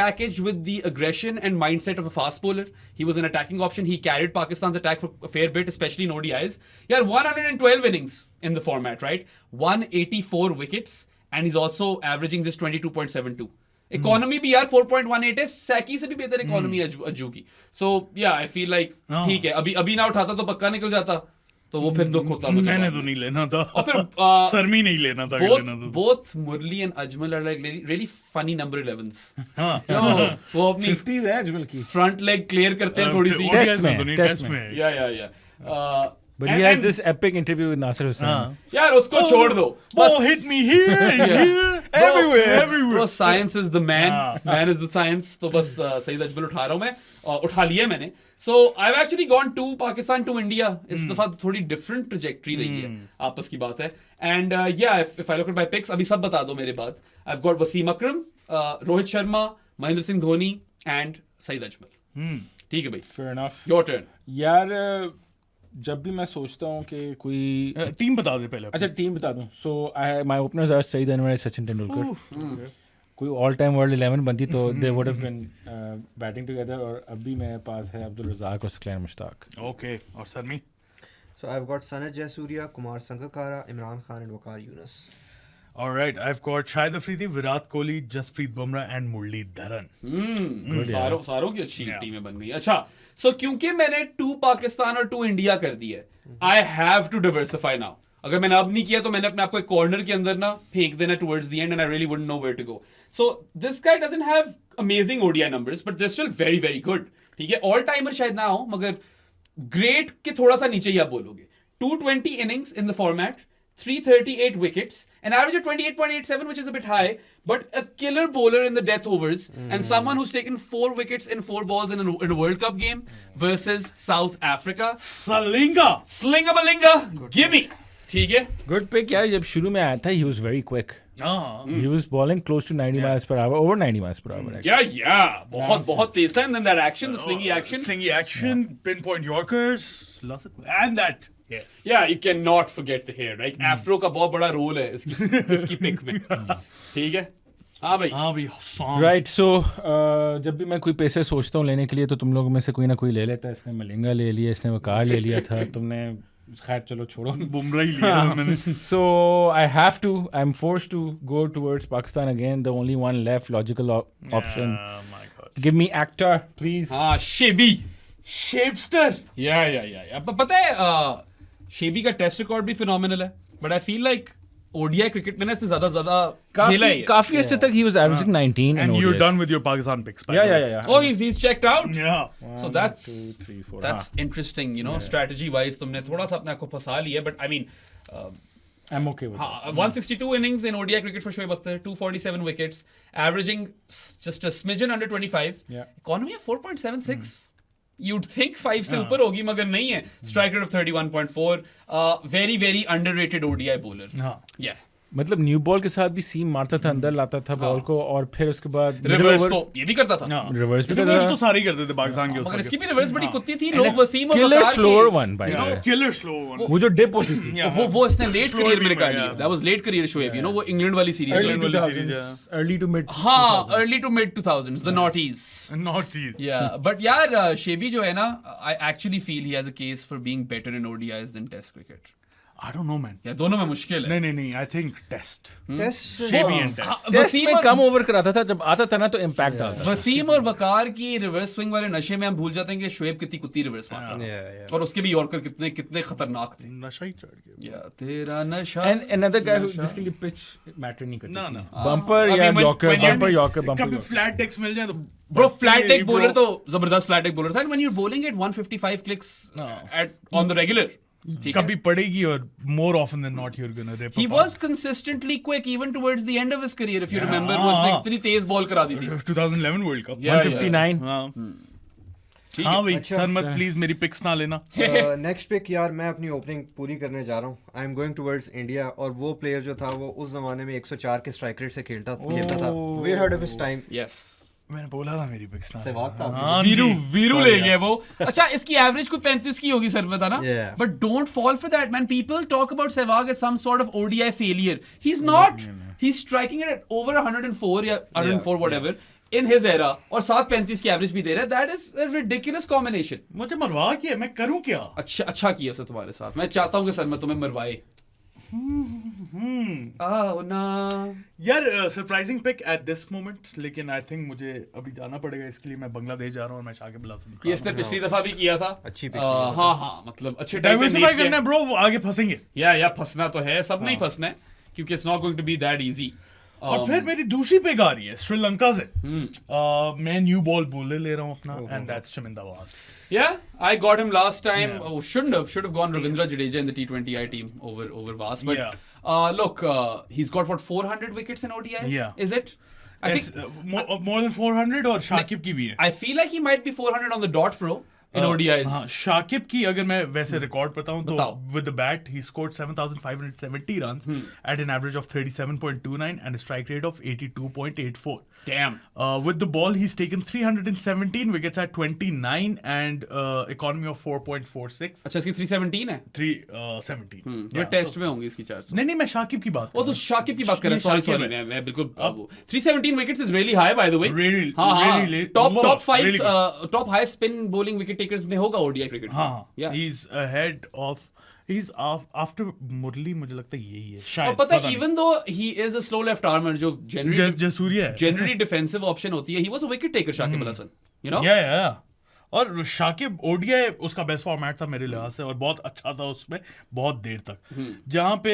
packaged with the aggression and mindset of a fast bowler. He was an attacking option. He carried Pakistan's attack for a fair bit, especially in ODIs. Yeah, 112 innings in the format, right? 184 wickets, and he's also averaging just 22.72. Economy भी यार 4.18 है. Saki से भी बेहतर economy है अज्जू की. So yeah, I feel like ठीक है. अभी ना उठाता तो पक्का निकल जाता. तो वो फिर दुख होता मुझे. मैंने तो नहीं लेना था. और फिर सरमी नहीं लेना था. both Murli and Ajmal are like really funny number 11s. हाँ. वो अपनी 50s है अजमल की. front leg clear करते हैं थोड़ी सी. Test में, तो नहीं, test test में. में. Yeah. But he has this epic interview with Nasir Hussain. यार उसको छोड़ दो. Oh, hit me here, here, everywhere. Bro, science is the man. Man is the science. तो बस सईद अजमल उठा रहा हूँ मैं. उठा लिया मैंने. So I've actually gone to Pakistan to India. इस दफा थोड़ी different trajectory रही है. आपस की बात है. And yeah, if I look at my picks, अभी सब बता दो मेरे बाद. I've got Wasim Akram, Rohit Sharma, Mahendra Singh Dhoni, and Saeed Ajmal. ठीक है भाई. Fair enough. Your turn. यार जब भी मैं सोचता हूँ कि कोई टीम बता दे पहले. अच्छा टीम बता दूँ. So my openers are Saeed Anwar and Sachin Tendulkar. कोई ऑल टाइम वर्ल्ड 11 बनती तो they would have been batting together. और अभी मेरे पास है अब्दुल रज़ाक और सकलैन मुश्ताक. Okay, और सरमी? So I've got Sanat Jayasuriya, Kumar Sangakkara, Imran Khan and Waqar Yunus. All right, I've got Shahid Afridi, Virat Kohli, Jasprit Bumrah and Muralidharan. सारों की अच्छी टीमें बन गई. अच्छा, सो क्योंकि मैंने 2 पाकिस्तान और 2 इंडिया कर दी है, I have to diversify now. अगर मैंने अब नहीं किया तो मैंने अपने आप को एक कॉर्नर के अंदर ना फेंक देना towards the end and I really wouldn't know where to go. So this guy doesn't have amazing ODI numbers but they are still very very good. ठीक है, ऑल टाइमर शायद ना हो मगर ग्रेट के थोड़ा सा नीचे ही आप बोलोगे. 220 innings in the format, 338 wickets, an average of 28.87, which is a bit high, but a killer bowler in the death overs, and someone who's taken 4 wickets in 4 balls in a World Cup game versus South Africa. Salinga! Slinga-balinga, gimme! ठीक है. Good pick यार. जब शुरू में आया था he was very quick. Ah. He was bowling close to 90 miles per hour, over 90 miles per hour. actually. Yeah. बहुत तेज था. And then that action, the slingy action. Slingy action, pinpoint Yorkers, and that. Yeah, you cannot forget the hair. Like Afro का बहुत बड़ा role है इसकी pick में. ठीक है. हाँ भाई. राइट. सो जब भी मैं कोई पैसे सोचता हूँ लेने के लिए तो तुम लोगों में से कोई ना कोई ले लेता है. इसने मलिंगा ले लिया, इसने वकार ले लिया था, तुमने खैर चलो छोड़ो. बुमराह ही लिया मैंने. So I'm forced to go towards Pakistan again. The only one left logical option. Oh my God. Give me actor, please. हाँ, शेबी. Shapester. Yeah. पता है शेबी का टेस्ट रिकॉर्ड भी फिनोमिनल है. But I feel like ODI cricket में ना इसने ज्यादा खेला है. काफी अर्से तक he was averaging 19 And in you're ODIs. done with your Pakistan picks. by the way. Yeah. Oh, he's checked out. Yeah. So 1, that's 2, 3, 4. that's interesting, you know, strategy wise तुमने थोड़ा सा अपने आप को फंसा लिया. But I mean, I'm okay with हाँ, 162 innings in ODI cricket for Shoaib Akhtar, 247 wickets, averaging just a smidgen under 25. Yeah. Economy of 4.76. You'd think 5 से ऊपर होगी मगर नहीं है. Strike rate of 31.4. Very very underrated ODI bowler. हाँ. Yeah. मतलब new ball के साथ भी सीम मारता था, अंदर लाता था बॉल को और फिर उसके बाद रिवर्स तो ये भी करता था. रिवर्स भी Reverse तो सारे ही करते थे पाकिस्तान के. मगर इसकी भी रिवर्स बड़ी कुत्ती थी. लोग वसीम और किलर वकार स्लोअर के one by Killer slow one. वो जो डिप होती थी. वो इसने लेट Slower करियर में भी निकाली yeah. है. That was late career Shoaib, you know, वो इंग्लैंड वाली सीरीज. early to mid. हाँ, early to mid 2000s, the noughties. Naughties. Yeah, but यार शेबी जो है ना, I actually feel he has a case for being better in ODIs than Test cricket. I don't know, man. या दोनों में मुश्किल है. नहीं. I think Test. Test Shavy and Test. हाँ, टेस्ट वसीम में और- कम ओवर कराता था, जब आता था ना तो इम्पैक्ट आता था. वसीम और वकार की रिवर्स स्विंग वाले नशे में हम भूल जाते हैं कि शोएब कितनी कुत्ती रिवर्स मारता था. Yeah. और उसके भी यॉर्कर कितने खतरनाक थे. नशा ही चढ़ गया. या तेरा नशा. And another guy who जिसके लिए पिच मैटर नहीं करती No. थी. बम्पर I या mean, yorker, when you're- bumper yorker, कभी बम्पर. फ्लैट टेक्स मिल जाए तो Bro, flat बच्चे leg bowler bro. तो जबरदस्त flat leg bowler था. And when you're bowling at 155 clicks on the regular. ठीक है? कभी पड़ेगी और more often than not you're gonna rip He apart. was consistently quick even towards the end of his career, if you remember. वो उसने इतनी तेज ball करा दी थी. 2011 World Cup. Yeah, 159. हाँ. ठीक हाँ है. भाई अच्छा, सर मत प्लीज मेरी पिक्स ना लेना. नेक्स्ट पिक यार मैं अपनी ओपनिंग पूरी करने जा रहा हूँ. आई एम गोइंग टुवर्ड्स इंडिया और वो प्लेयर जो था वो उस जमाने में 104 के स्ट्राइक रेट से खेलता था. Way head of his time. Yes. मैंने बोला था मेरी पिक्स ना सहवाग था. हाँ वीरू ले गए वो. अच्छा, इसकी एवरेज कोई 35 की होगी सर में था ना. Yeah. But don't fall for that, man. People talk about Sehwag as some sort of ODI failure. He's not. He's striking it at over 104 या 104 whatever in his era और 7.35 की एवरेज भी दे रहा है. That is a ridiculous combination. मुझे मरवा के मैं करूं क्या. अच्छा किया उसे तुम्हारे साथ. मैं चाहता हूँ कि सर मैं तुम्हें मरवाए. आओ ना. यार surprising pick at this moment, लेकिन आई थिंक मुझे अभी जाना पड़ेगा. इसके लिए मैं बांग्लादेश जा रहा हूँ और मैं शाकिब अल हसन ये इसने पिछली दफा भी किया था. अच्छी pick हाँ मतलब अच्छे टाइम पे डाइवर्सिफाई करना है ब्रो, आगे फंसेंगे. या फंसना तो है. सब नहीं फंसना है क्योंकि it's not going to be that easy. और फिर मेरी दूसरी पिक आ रही है श्रीलंका से. मैं न्यू बॉल बोले ले रहा हूँ अपना एंड दैट्स शमिंदा वास. Yeah, I got him last time. Oh, should have gone Ravindra Jadeja in the T20I team over Vas. But Yeah. Look, he's got what 400 wickets in ODIs. Yeah. Is it? I Yes, think more than 400 और शाकिब की भी है. I feel like he might be 400 on the dot, bro. in ODIs. हाँ, शाकिब की अगर मैं वैसे record बताऊं तो बताओ। with the bat he scored 7,570 runs at an average of 37.29 and a strike rate of 82.84. Damn. With the ball, he's taken 317 wickets at 29 and economy of 4.46. अच्छा इसकी 317 है 317. ये टेस्ट में होंगी इसकी 400 नहीं नहीं मैं शाकिब की बात वो तो शाकिब की बात कर रहे हैं ये सॉरी शाकिब सॉरी है। मैं बिल्कुल 317 wickets is really high by the way Really- हाँ really टॉप बहुत, 5 really good. Top highest spin bowling wicket takers में होगा ओडीआई क्रिकेट हाँ या he's ahead of he's after मुरली मुझे लगता है यही है और शायद पता है नहीं। Even though he is a slow left armer जो जनरली जसूरिया है जनरली डिफेंसिव ऑप्शन होती है he was a wicket taker Shakib Al Hasan you know yeah और शाकिब ओडीआई उसका बेस्ट फॉर्मेट था मेरे लिहाज से और बहुत अच्छा था उसमें बहुत देर तक जहां पे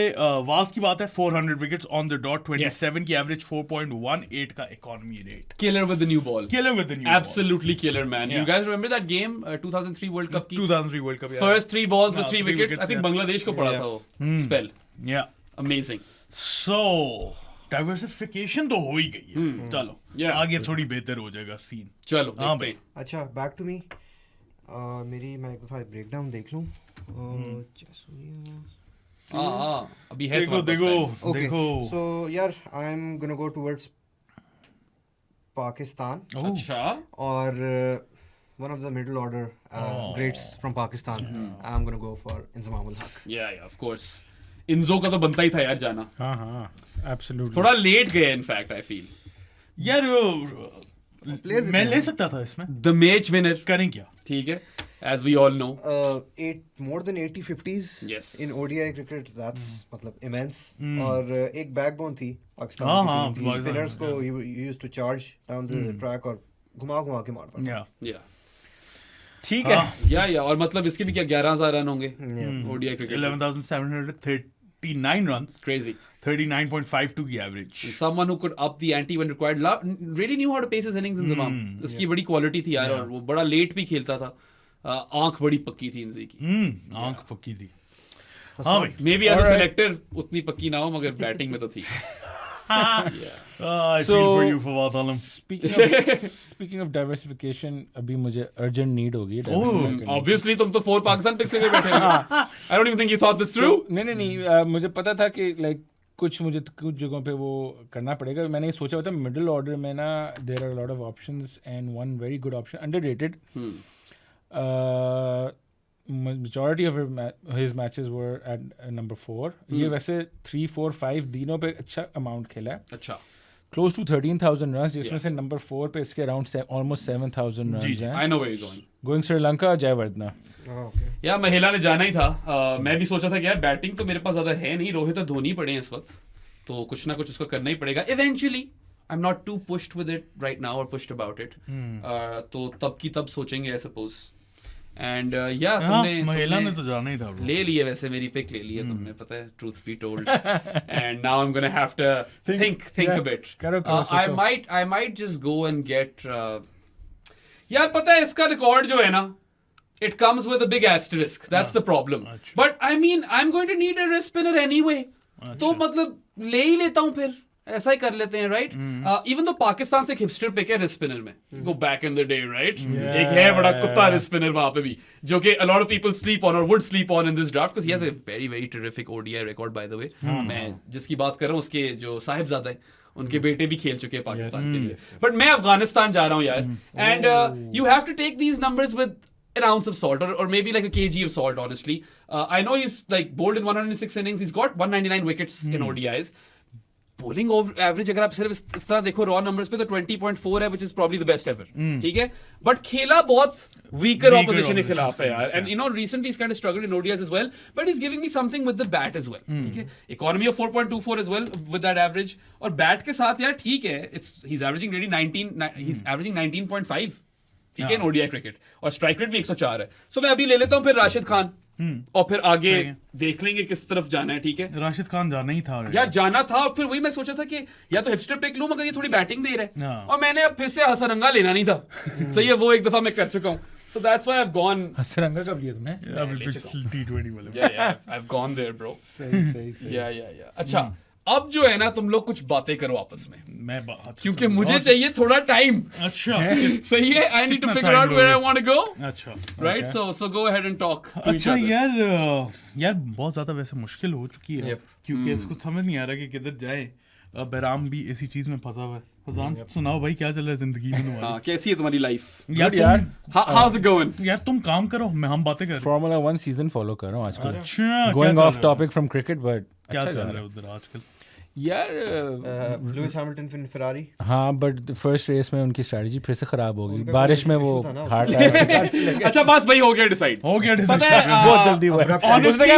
वास की बात है 400 विकेट्स ऑन द डॉट 27 की एवरेज 4.18 का economy rate killer with the new ball killer with the new Absolutely killer, man. You Yeah. guys remember that game, 2003 World Cup की 2003 world cup first 3 balls with Yeah, 3 three wickets? I wickets, think yeah. Bangladesh को पड़ा था वो spell. या Amazing. सो diversification तो हो ही गई है चलो Yeah. आगे थोड़ी बेहतर हो जाएगा सीन चलो हाँ देखते भाई हैं. अच्छा बैक टू मी मेरी मैं एक दफ़ा ब्रेक डाउन देख लूँ अभी है देखो तुम्हारे पास देखो time. देखो सो यार आई am gonna go towards Pakistan Oh. अच्छा और one of the middle order greats from Pakistan. I'm gonna go for Inzamam ul Haq. yeah of course. इंजो का तो बनता ही था यार जाना. हाँ हाँ एब्सोल्युटली थोड़ा लेट गए इनफैक्ट आई फील. यार Players मैं इतने ले हैं। सकता था इसमें द मैच विनर करें क्या ठीक है as we all know. More than 80 50s Yes. in ODI cricket. That's मतलब immense. और एक backbone थी पाकिस्तान हाँ, की हाँ, team की. पाकिस्तान Spinners को he used to charge down the track और घुमा के मारता था. या या ठीक है या और मतलब इसके भी क्या 11,000 रन होंगे ओडीआई क्रिकेट. 11,739 runs Crazy. 39.52 की average Someone who could up the ante when required. Really knew how to pace his innings in Zamam. उसकी बड़ी क्वालिटी थी यार और वो बड़ा लेट भी खेलता था. आंख बड़ी पक्की थी इंजी की. आंख पक्की थी हाँ भाई maybe as a Alright. Selector उतनी पक्की ना हो मगर बैटिंग में तो थी. I So- feel for you Fawad Alam speaking of diversification अभी मुझे अर्जेंट नीड होगी diversify करने की। Obviously तुम तो 4 पाकिस्तान पिक्स लेके बैठे हो. I don't even think you thought this through. नहीं मुझे पता था कि लाइक कुछ जगहों पे वो करना पड़ेगा. मैंने ये सोचा हुआ था मिडिल ऑर्डर में ना there are lot of options and one very good option underrated. majority of his matches were at number 4. ये वैसे 3 4 5 दिनों पे अच्छा अमाउंट खेला है. अच्छा. Close to 13,000 runs जिसमें से नंबर 4 पे इसके अराउंड almost 7,000 runs हैं. I know where you're going. Going Sri Lanka Jayawardene. Okay. यार महिला ने जाना ही था. मैं भी सोचा था कि यार बैटिंग तो मेरे पास ज्यादा है नहीं. रोहित और धोनी पड़े हैं इस वक्त तो कुछ ना कुछ उसको करना ही पड़ेगा eventually. I am not too pushed with it right now or pushed about it. तो तब की तब सोचेंगे आई सपोज. एंड या महिला ने तो जाना ही था bro. ले लिए वैसे मेरी पिक ले ली है तुमने पता है truth be told. And now I am gonna have to think a bit. करो, I सोचो. might just go and get यार पता है इसका रिकॉर्ड जो है ना it comes with a big asterisk. That's the problem. अच्छा. But I mean I'm going to need a wrist spinner anyway. तो मतलब ले ही लेता हूँ फिर. ऐसा ही कर लेते हैं राइट. इवन तो पाकिस्तान से एक हिपस्टर पिक है रिस्ट स्पिनर में. Go back in the day right. एक है बड़ा कुत्ता रिस्ट स्पिनर वहां पे भी जो कि a lot of people sleep on or would sleep on in this draft because he has a very very terrific ODI record by the way. मैं जिसकी बात कर रहा हूँ उसके जो साहिबजादा है उनके बेटे भी खेल चुके हैं पाकिस्तान के लिए. बट मैं अफगानिस्तान जा रहा हूँ यार. And you have to take these numbers with an ounce of salt or maybe like a kg of salt honestly. I know he's like bowled in 106 innings. He's got 199 wickets in ODIs. Bowling average अगर आप सिर्फ इस तरह देखो raw numbers पे तो 20.4 है which is probably the best ever. ठीक है बट खेला बहुत weaker opposition के खिलाफ है यार. And you know recently he's kind of struggled in ODIs as well but he's giving me something with the bat as well. ठीक है economy of 4.24 as well with that average और bat के साथ यार ठीक है he's averaging really 19 he's averaging 19.5 ठीक है ओडीआई क्रिकेट और स्ट्राइक रेट भी 104 है. सो मैं अभी ले लेता हूँ फिर राशिद खान और फिर आगे देख लेंगे किस तरफ जाना है. ठीक है राशिद खान जाना ही था यार जाना था और फिर वही मैं सोचा था कि या तो हिपस्टर पिक लूं मगर ये थोड़ी बैटिंग दे रहा है हाँ. और मैंने अब फिर से हसरंगा लेना नहीं था. सही है वो एक दफा मैं कर चुका हूँ. So that's why I have gone. Hasaranga कब लिया तुमने? अभी T20 वाले या I have gone there bro. सही. या अच्छा अब जो है ना तुम लोग कुछ बातें करो आपस में, मैं बात क्योंकि मुझे चाहिए थोड़ा टाइम. अच्छा सही है, आई नीड टू कितना figure time out where I लोगे? Want to go. अच्छा right, so go ahead and talk. अच्छा यार बहुत ज्यादा वैसे मुश्किल हो चुकी है क्योंकि इसको समझ नहीं आ रहा कि किधर जाए. बैराम भी इसी चीज में फंसा हुआ है. फजान सुनाओ भाई क्या चल रहा है जिंदगी में तुम्हारी? हाँ, कैसी है तुम्हारी लाइफ? यार हाउस इट गोइंग? यार तुम काम करो, हम बातें कर रहे हैं. Formula 1 सीजन फॉलो कर रहा हूँ आजकल. अच्छा Going क्या off topic from cricket, but क्या अच्छा चल जा रहा रहा है उधर आजकल? है. यार लुइस हैमिल्टन फिर फरारी. हाँ, बट फर्स्ट रेस में उनकी स्ट्रेटजी फिर से खराब हो गई. उनका बारिश में कोई वो issue था ना हार्ड टायर्स के साथ चले गए. अच्छा बस भाई हो गया डिसाइड. हो गया पता है, बहुत जल्दी हुआ. honestly,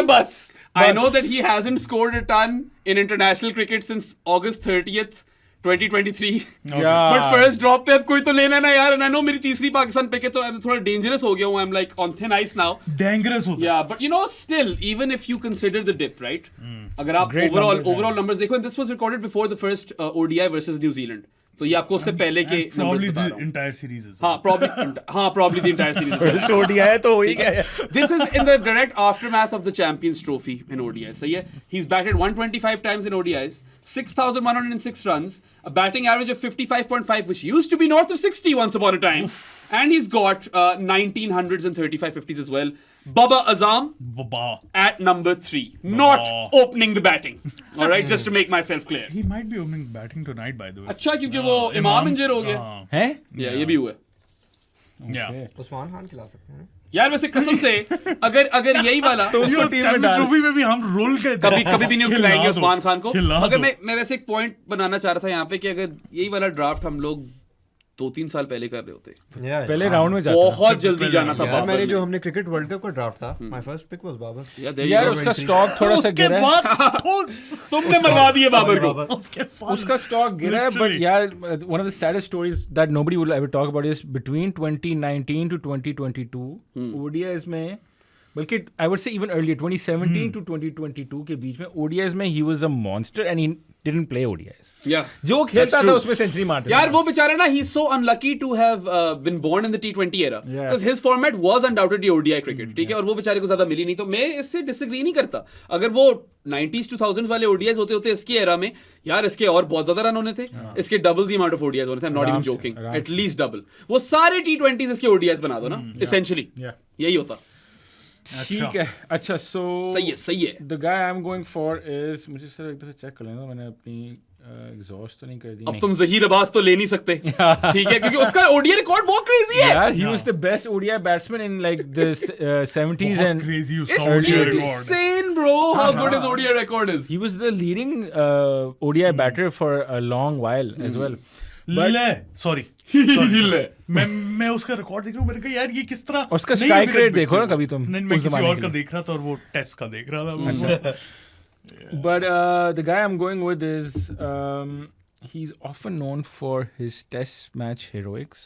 I know that he hasn't scored a ton in international cricket since August 30th, 2023. But first drop पे अब कोई तो लेना ना यार. And I know मेरी तीसरी पाकिस्तान पिक है तो I'm थोड़ा dangerous हो गया हूँ. I'm like on thin ice now. डेंगरस होता है. Yeah, but you know, still, even if you consider the dip, right? अगर आप Great overall numbers, numbers देखो, and this was recorded before the first ODI versus New Zealand. तो ये आपको उससे पहले के numbers Probably बता the रहा हूँ. entire series is. हाँ, probably the entire series. First ODI है तो हो ही गया. This is in the direct aftermath of the Champions Trophy in ODIs. So yeah, he's batted 125 times in ODIs, 6,106 runs, a batting average of 55.5, which used to be north of 60 once upon a time. And he's got 1900s and 35 50s as well. Baba Azam Wow. at number 3, not Wow. opening the batting. All right, just to make myself clear. He might be opening batting tonight by the way. अच्छा, क्योंकि वो इमाम इंजर हो गया. हाँ. है? Yeah, ये भी हुआ है. Yeah. उस्मान खान खिला सकते हैं. यार वैसे कसम से अगर यही वाला तो उसको टीम में चैंपियंस डाल. ट्रॉफी में भी हम रोल के कभी भी नहीं खिला खिलाएंगे दो, उस्मान खान को. खिला अगर दो. मैं वैसे एक पॉइंट बनाना चाह रहा था यहाँ पे कि अगर यही वाला ड्राफ्ट हम लोग 2-3 साल पहले कर रहे होते, पहले राउंड में जाता. बहुत जल्दी जाना था यार बाबर मैंने ने. जो हमने क्रिकेट वर्ल्ड कप का ड्राफ्ट था, my first pick was Babar. Yeah, there you यार go. उसका स्टॉक थोड़ा सा उसके गिरा है. बाद तुमने मरवा दिए बाबर को. उसके बाद उसका स्टॉक गिरा है, but Literally. यार one of the saddest stories that nobody will ever talk about is between 2019 to 2022 ODIs में, बल्कि I would say even earlier 2017 to 2022 के बीच में ODIs में he was a monster and he didn't play ODIs. Yeah. जो खेलता That's था true. उसमें century मारता यार वो बेचारा ना, he's so unlucky to have been born in the T20 era because his format was undoubtedly ODI cricket. ठीक है, और वो बेचारे को ज्यादा मिली नहीं. तो मैं इससे डिसएग्री नहीं करता. अगर वो 90s 2000s वाले ODIs होते इसकी एरा में, यार इसके और बहुत ज्यादा रन होने थे. इसके double the amount of ODIs होने थे. I'm not even joking. At least double. वो सारे T20s इसके ODIs बना दो ना, essentially. यही होता. ठीक है. अच्छा, so सही है. the guy I'm going for is, मुझे सर एक दफा चेक कर लेना, मैंने अपनी एग्जॉस्ट तो नहीं कर दी. अब तुम जहीर अब्बास तो ले नहीं सकते. ठीक है, क्योंकि उसका ODI रिकॉर्ड बहुत क्रेजी है. यार, he was the best ODI batsman in like the 70s and crazy It's उसका ODI record. insane, bro, how good his ODI record is. he was the leading ODI batter for a long while as well. ले sorry ले. मैं उसका record देख रहा हूँ. मैंने कहा यार ये किस तरह उसका नहीं, strike अभी तक rate देखो ना बिल्कुल. कभी तुम, नहीं, मैं उस किसी जमाने और के का लिए. देख रहा था और वो टेस्ट का देख रहा था. But the guy I'm going with is he's often known for his test match heroics.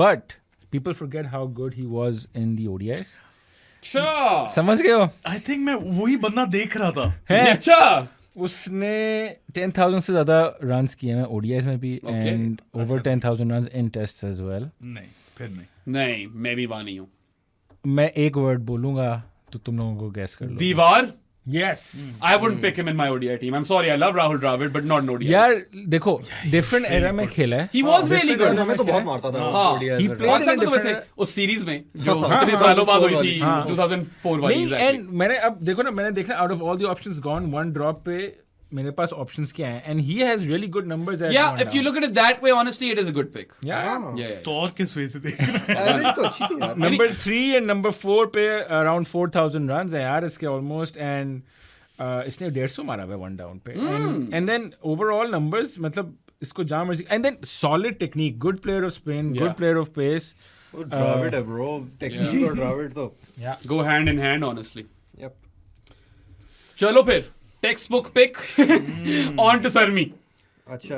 But people forget how good he was in the ODIs. अच्छा. समझ गए हो? आई थिंक मैं वही बंदा देख रहा था. अच्छा. उसने 10,000 से ज्यादा runs किए हैं ODIs में भी and over 10,000 runs in tests as well. नहीं, फिर नहीं. नहीं, मैं भी वहां नहीं हूँ. मैं एक वर्ड बोलूंगा तो तुम लोगों को guess कर लो. दीवार. Yes. I wouldn't pick him in my ODI team. I'm sorry, I love Rahul Dravid, but not in ODI. यार देखो, different era में खेला है. He was really good. हमें तो बहुत मारता था हाँ. ODI He में. played कौन सा in a तो वैसे different- उस सीरीज में जो हाँ, इतने हाँ, सालों बाद 2004 हुई थी, हाँ. 2004 वाली. नहीं, exactly. and मैंने अब देखो ना, मैंने देखा out of all the options gone, one drop पे मेरे पास options क्या हैं, and he has really good numbers at Yeah, one if you down. look at it that way, honestly, it is a good pick. Yeah. Yeah. तो और किस वे से देख रहा है? Average तो अच्छी थी यार. Number 3 and number 4 पे around 4,000 runs है यार इसके almost, and इसने 150 मारा है one down पे. And then overall numbers, मतलब इसको जहाँ मर्जी, and then solid technique, good player of spin, Yeah. good player of pace. वो Dravid है bro. Technique और Dravid तो. Go hand in hand, honestly. Yep. चलो फिर textbook pick on to Sarmi. अच्छा.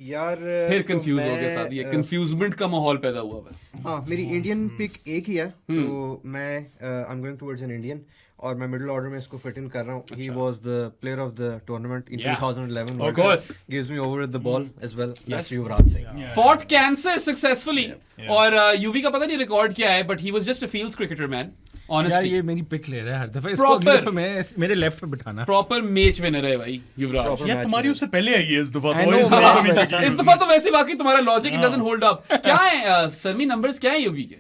यार फिर तो कंफ्यूज हो मैं, गया साथ. ये कंफ्यूजमेंट का माहौल पैदा हुआ है. हाँ, मेरी इंडियन पिक एक ही है. तो मैं I am going towards an Indian और मैं मिडिल ऑर्डर में इसको फिट इन कर रहा हूँ. He was the player of the tournament in 2011. Of course. Gives me over with the ball as well. That's Yuvraj Singh. Fought cancer successfully. और UV का पता नहीं रिकॉर्ड क्या है, but he was just a fields cricketer, man. यार honestly ये मेरी pick ले रहा है हर दफा, इसको Proper. अगली दफा मैं मेरे लेफ्ट पे बिठाना। प्रॉपर मैच विनर है भाई युवराज। Proper यार match तुम्हारी है। उससे पहले आई है इस दफा I तो know, इस दफा तो but- नहीं देखी इस दफा तो वैसे बाकी तुम्हारा logic it doesn't hold up. क्या है सरमी नंबर्स क्या है यूवी के?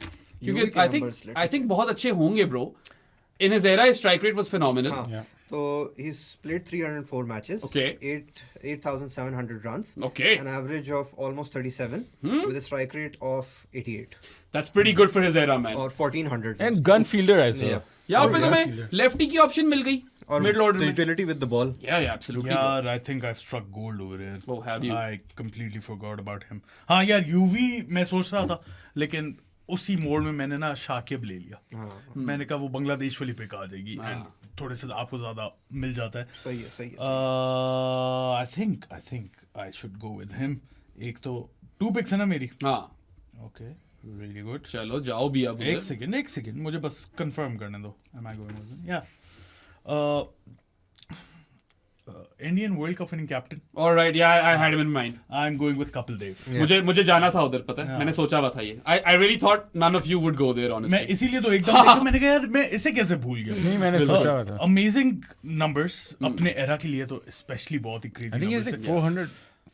क्योंकि UV के आई numbers, let's थिंक बहुत अच्छे होंगे bro. In his era strike rate was phenomenal. हाँ, तो he's played 304 matches. Okay. 8,700 runs. Okay. An average of almost 37 with a strike rate of 88 that's pretty good for his era man. or 1400. And gun fielder as well. यहाँ पे तुम्हें lefty की option मिल गई और middle order The में। utility with the ball. Yeah absolutely. यार I think I've struck gold over here. Oh, have you? I completely forgot about him. हाँ यार यूवी मैं सोच रहा था लेकिन उसी मोड में मैंने ना शाकिब ले लिया। मैंने कहा वो बांग्लादेश वाली पिक आ जाएगी एंड थोड़े से आपको ज्यादा मिल जाता है। सही है, सही है। I think I should go with him. एक तो 2 picks है ना मेरी। हाँ Okay, really good. चलो जाओ भी अब एक सेकंड मुझे बस कंफर्म करने दो। Am I going with him? Yeah. Indian World Cup winning captain. Alright yeah I had him in mind. I'm going with Kapil Dev. मुझे जाना था उधर, पता है मैंने सोचा हुआ था ये। I really thought none of you would go there मैं ऑनेस्टली। इसीलिए तो एकदम देखा मैंने कहा यार मैं इसे कैसे भूल गया। नहीं, मैंने सोचा हुआ था। अमेजिंग नंबर्स अपने एरा के लिए तो स्पेशली बहुत ही आई क्रेजी थिंक इट्स लाइक 400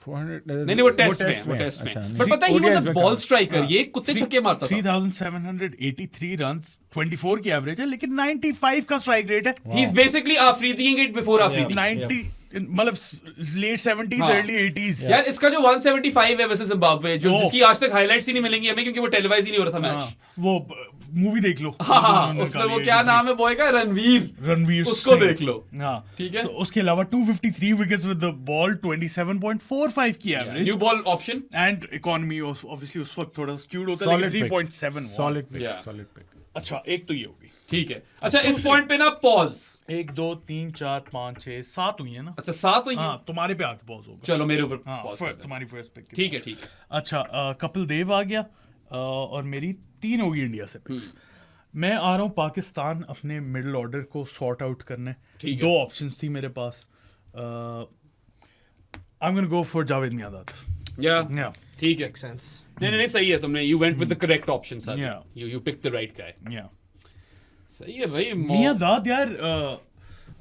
नहीं वो टेस्ट में, वो टेस्ट अच्छा, में। नहीं। पर पता है ही वाज ODIs अ में बॉल कहा। स्ट्राइकर, ये कुत्ते छक्के मारता था। 3783 रन्स 24 की एवरेज है लेकिन 95 का स्ट्राइक रेट है। He is basically Afridiing it before Afridi. 90 मतलब लेट 70s हाँ। Early 80s। यार इसका जो 175 है वर्सेस जिम्बाब्वे जो ओह। जिसकी आज तक हाइलाइट्स ही नहीं मिलेंगी हमें क्योंकि वो टेलीवाइज ही नहीं हो रहा था हाँ, मैच। वो मूवी देख लो। हाँ उन्होंने उसमें वो निकाली क्या 83 नाम है बॉय का, रणवीर। रणवीर उसको सिंह। देख लो। हाँ ठीक है। तो उसके अलावा 253 विकेट्स विद द बॉल 27.45 की average new ball option. And economy obviously उस वक्त थोड़ा स्क्यूड होता है Solid लेकिन pick. 3.7 solid pick, Yeah. Solid pick. अच्छा एक तो ये होगी। ठीक है। अच्छा इस पॉइंट पे ना पॉज। 1 2 3 4 5 6 7 हुई है ना। अच्छा 7 हुई है। हाँ तुम्हारे पे आके पॉज होगा। चलो मेरे ऊपर हाँ पॉज तुम्हारी फर्स्ट पिक। ठीक है ठीक है। अच्छा कपिल देव आ गया और मेरी 3 होगी इंडिया से पिक्स। मैं आ रहा हूँ पाकिस्तान अपने मिडिल ऑर्डर को सॉर्ट आउट करने। ठीक है। 2 ऑप्शंस थी मेरे पास। I am gonna go for Javed Miandad. या या ठीक है। Makes sense. नहीं सही है, तुमने you went with the correct option sir. Yeah. You pick the right guy. Yeah सही है भाई। मियांदाद यार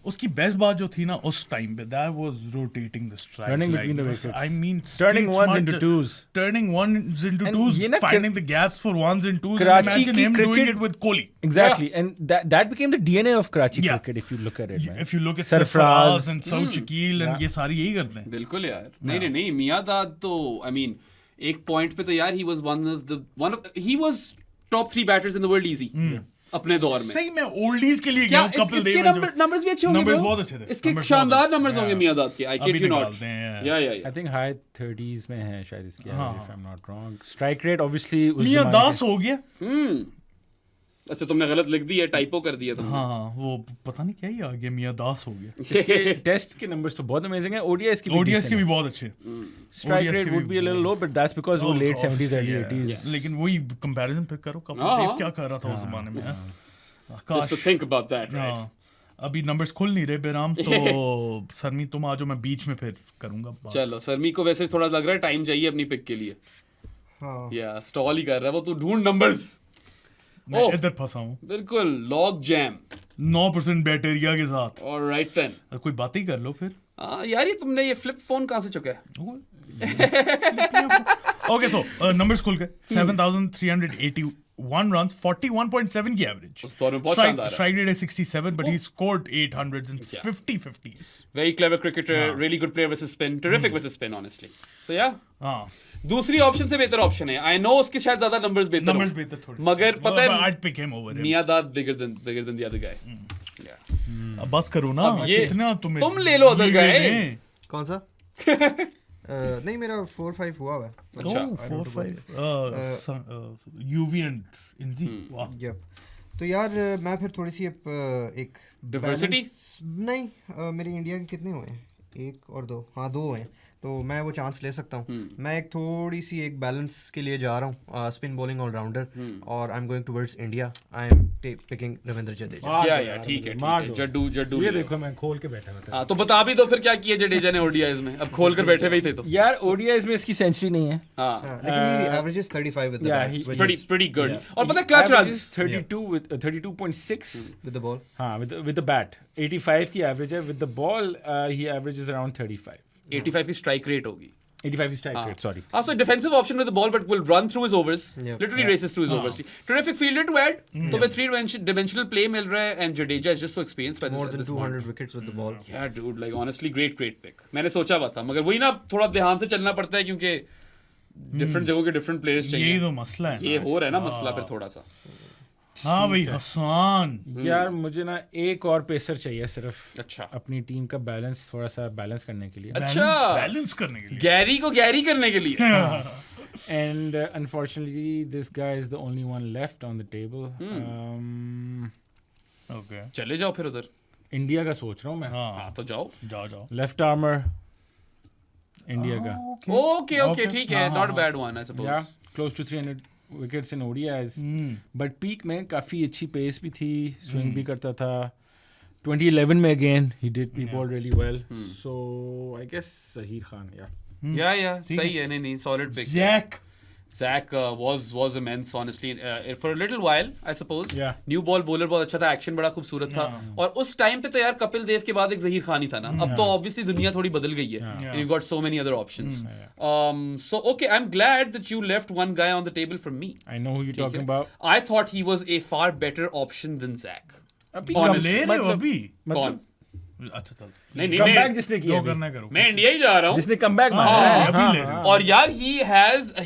उसकी बेस्ट बात जो थी ना उस टाइम पे that was rotating the strike Running between the wickets. I mean Turning ones into twos. turning ones into And twos ये ना finding the gaps for ones and twos. Karachi Imagine की him doing cricket- it with Kohli. Exactly, and that became the DNA of Karachi Yeah. cricket if you look at it. man. If you look at Sarfaraz. Sarfaraz and Saud Shakil and ये सारे यही करते हैं। बिल्कुल यार। नहीं मियांदाद तो I mean एक पॉइंट पे तो यार he was top 3 batters in the world easy अपने दौर में। सही में ओल्डीज के लिए क्या गया हूँ, कपिल इसके देव ने नंबर्स भी अच्छे होंगे numbers bro? बहुत अच्छे थे। इसके Numbers शानदार बहुत- नंबर्स होंगे Yeah. मियांदाद के। आई अभी किड यू नॉट। निकालते हैं, या I think high 30s में है शायद इसकी हाँ। average, if I'm not wrong. Strike rate obviously उस मियां ज़माने दास हो गया। अच्छा तुमने गलत लिख दी है, टाइपो कर दिया तुमने। हाँ वो पता नहीं क्या ही आ गया, मियां दास हो गया। के टेस्ट के numbers तो बहुत amazing है, ODIs की भी ओडीएस decent के भी है. बहुत अच्छे। Strike ODIs rate के would be a भी little low, but that's because वो Oh, late 70s obviously, early yeah. 80s. लेकिन वही कंपैरिजन फिर करो, कपिल हाँ, देव हाँ। क्या कर रहा था उस जमाने में। Just काश to think about that, right? हाँ, अभी नंबर्स खुल नहीं रहे बेराम तो सरमी तुम आ जाओ, मैं बीच में फिर करूंगा बात। चलो सरमी को वैसे थोड़ा लग रहा है टाइम चाहिए अपनी पिक के लिए। हाँ, या स्टॉल ही कर रहा है वो, तू ढूंढ नंबर्स। मैं ओह। इधर फंसा हूँ बिल्कुल लॉग जैम। 9% बैटेरिया के साथ। Alright then. कोई बात ही कर लो फिर। यार ये तुमने ये फ्लिप फोन कहाँ से चुका है? ओके सो नंबर्स खुल गए। 7,381 runs, 41.7 की एवरेज। उस दौर में बहुत शानदार है। स्ट्राइक रेट है 67 but he scored 800s and 50s। Very clever cricketer, really good player versus spin, terrific versus spin honestly. So yeah, हाँ दूसरी ऑप्शन से बेहतर ऑप्शन है। आई नो उसके शायद ज्यादा नंबर्स बेहतर नंबर्स हों, बेहतर थोड़े, मगर पता है I'd pick him over him। Miandad bigger than the other guy. Yeah. अब बस करो ना, अब ये- कितना तुम्हें तुम ले लो other guy। कौन सा? नहीं मेरा 4-5 हुआ है। अच्छा। 4-5 यूवी एंड इंजी। वाह Yep. तो यार मैं फिर थोड़ी सी एक Diversity? balance- नहीं मेरे इंडिया के कितने हुए हैं? एक और दो, हाँ 2 हैं, तो मैं वो चांस ले सकता हूँ। मैं एक थोड़ी सी एक बैलेंस के लिए जा रहा हूँ, स्पिन बॉलिंग ऑलराउंडर, और आई am going towards India. I am picking Ravindra Jadeja. क्या यार, ठीक है मार दो। जड्डू ये ले लो। देखो मैं खोल के बैठा हुआ था। हाँ, तो बता भी दो फिर क्या किया जडेजा ने ओडीआईज में, अब खोल कर बैठे हुए ही थे तो। यार ओडीआईज में इसकी सेंचुरी नहीं है। हाँ, लेकिन he averages 35 with the yeah, bat, he's which is pretty good। Yeah. और पता है clutch Averages runs 32 with 32.6 with the ball. हाँ with the bat 85 की एवरेज है, with the ball he averages around 35 85 की स्ट्राइक रेट होगी। 85 की strike rate, sorry. So defensive option with the ball, but will run through his overs. Yeah. Literally races through his overs. Terrific fielder to add. तो मैं 3-dimensional play मिल रहा है, and Jadeja is just so experienced by More this. than 200 wickets with the ball. Yeah, dude, like honestly, great pick. मैंने सोचा हुआ था, मगर वही ना थोड़ा ध्यान से चलना पड़ता है क्योंकि डिफरेंट जगहों के डिफरेंट प्लेयर्स यही चाहिए। तो मसला है ये ना। हो रहा है ना मसला फिर थोड़ा सा। हाँ भाई हसन, यार मुझे ना एक और पेसर चाहिए सिर्फ अच्छा अपनी टीम का बैलेंस थोड़ा सा बैलेंस करने के लिए, अच्छा, बैलेंस करने के लिए। गैरी को गैरी करने के लिए। and unfortunately this guy is the only one left on the table. Okay चले जाओ फिर उधर। इंडिया का सोच रहा हूँ मैं, हाँ हाँ, तो जाओ। जाओ लेफ्ट आर्मर इंडिया का, ओके, ठीक है, not bad one I yeah, suppose. close to 300 wickets in ODIs, but peak में काफी अच्छी पेस भी थी, स्विंग भी करता था। 2011 में again he bowled really well, so I guess Zahir Khan, yeah. या सही है, नहीं solid pick. Jack Zach was immense, honestly. For a little while, I suppose. Yeah. New ball bowler बहुत अच्छा था, एक्शन बड़ा खूबसूरत था। और उस टाइम पे तो यार कपिल देव के बाद एक जहीर खान ही था ना। अब तो obviously दुनिया थोड़ी बदल गई है। And you've got so many other options. So okay, I'm glad that you left one guy on the table for me. I know who you're talking Okay. about. I thought he was a far better option than Zach. अभी Honestly. ले रहे हो अभी? कौन? अच्छा चल, नहीं comeback जिसने किया जो अभी, करना करो। मैं इंडिया ही जा रहा हूँ। जिसने कमबैक हाँ, मारा है, अभी हाँ, ले रहे हो। हाँ। और यार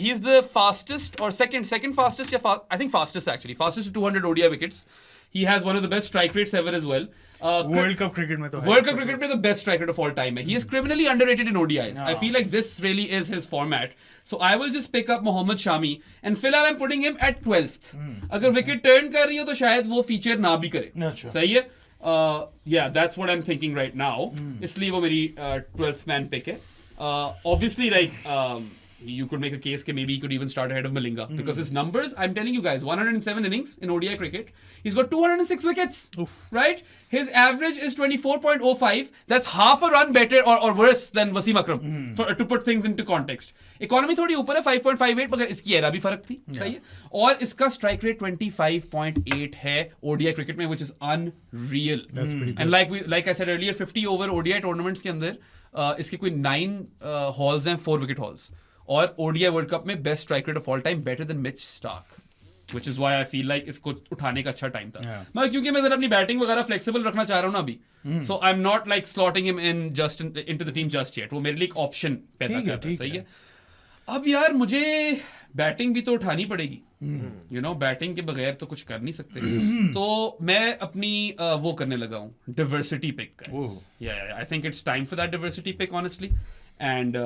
he's the fastest or second fastest या I think fastest actually, fastest to 200 ODI wickets. He has one of the best strike rates ever as well. World cup cricket में तो है। World Cup cricket में the best striker of all time है. He is criminally underrated in ODIs. I feel like this really is his format. So I will just pick up Mohammad Shami and फिलहाल I'm putting him at 12th. अगर wicket turn कर रही हो तो शायद वो feature ना भी करे। अच्छा। सही है? Yeah, that's what I'm thinking right now. इसलिए वो मेरी 12th man pick है. Obviously, like you could make a case that maybe he could even start ahead of Malinga because his numbers, I'm telling you guys, 107 innings in ODI cricket. He's got 206 wickets. Right? His average is 24.05. That's half a run better or worse than Wasim Akram. To put things into context. Economy थोड़ी ऊपर है 5.58, मगर इसकी era भी फर्क थी। सही है? और इसका स्ट्राइक रेट 25.8 है ODI क्रिकेट में, which is unreal. That's pretty good. And like I said earlier, 50 over ODI tournaments के अंदर इसके कोई 9 हॉल्स हैं, 4 विकेट हॉल्स। और ODI वर्ल्ड कप में best strike rate of all time, better than Mitch Starc, which is why I feel like इसको उठाने का अच्छा टाइम था। मगर क्योंकि मैं जरा अपनी बैटिंग वगैरह फ्लेक्सिबल रखना चाह रहा हूँ ना अभी, so I'm not like slotting him in just into the team just yet. वो मेरे लिए एक ऑप्शन पैदा कर रहा है। सही है? अब यार मुझे बैटिंग भी तो उठानी पड़ेगी। यू नो, बैटिंग के बगैर तो कुछ कर नहीं सकते। तो मैं अपनी वो करने लगा हूँ, diversity pick. I think it's time for that diversity pick honestly. And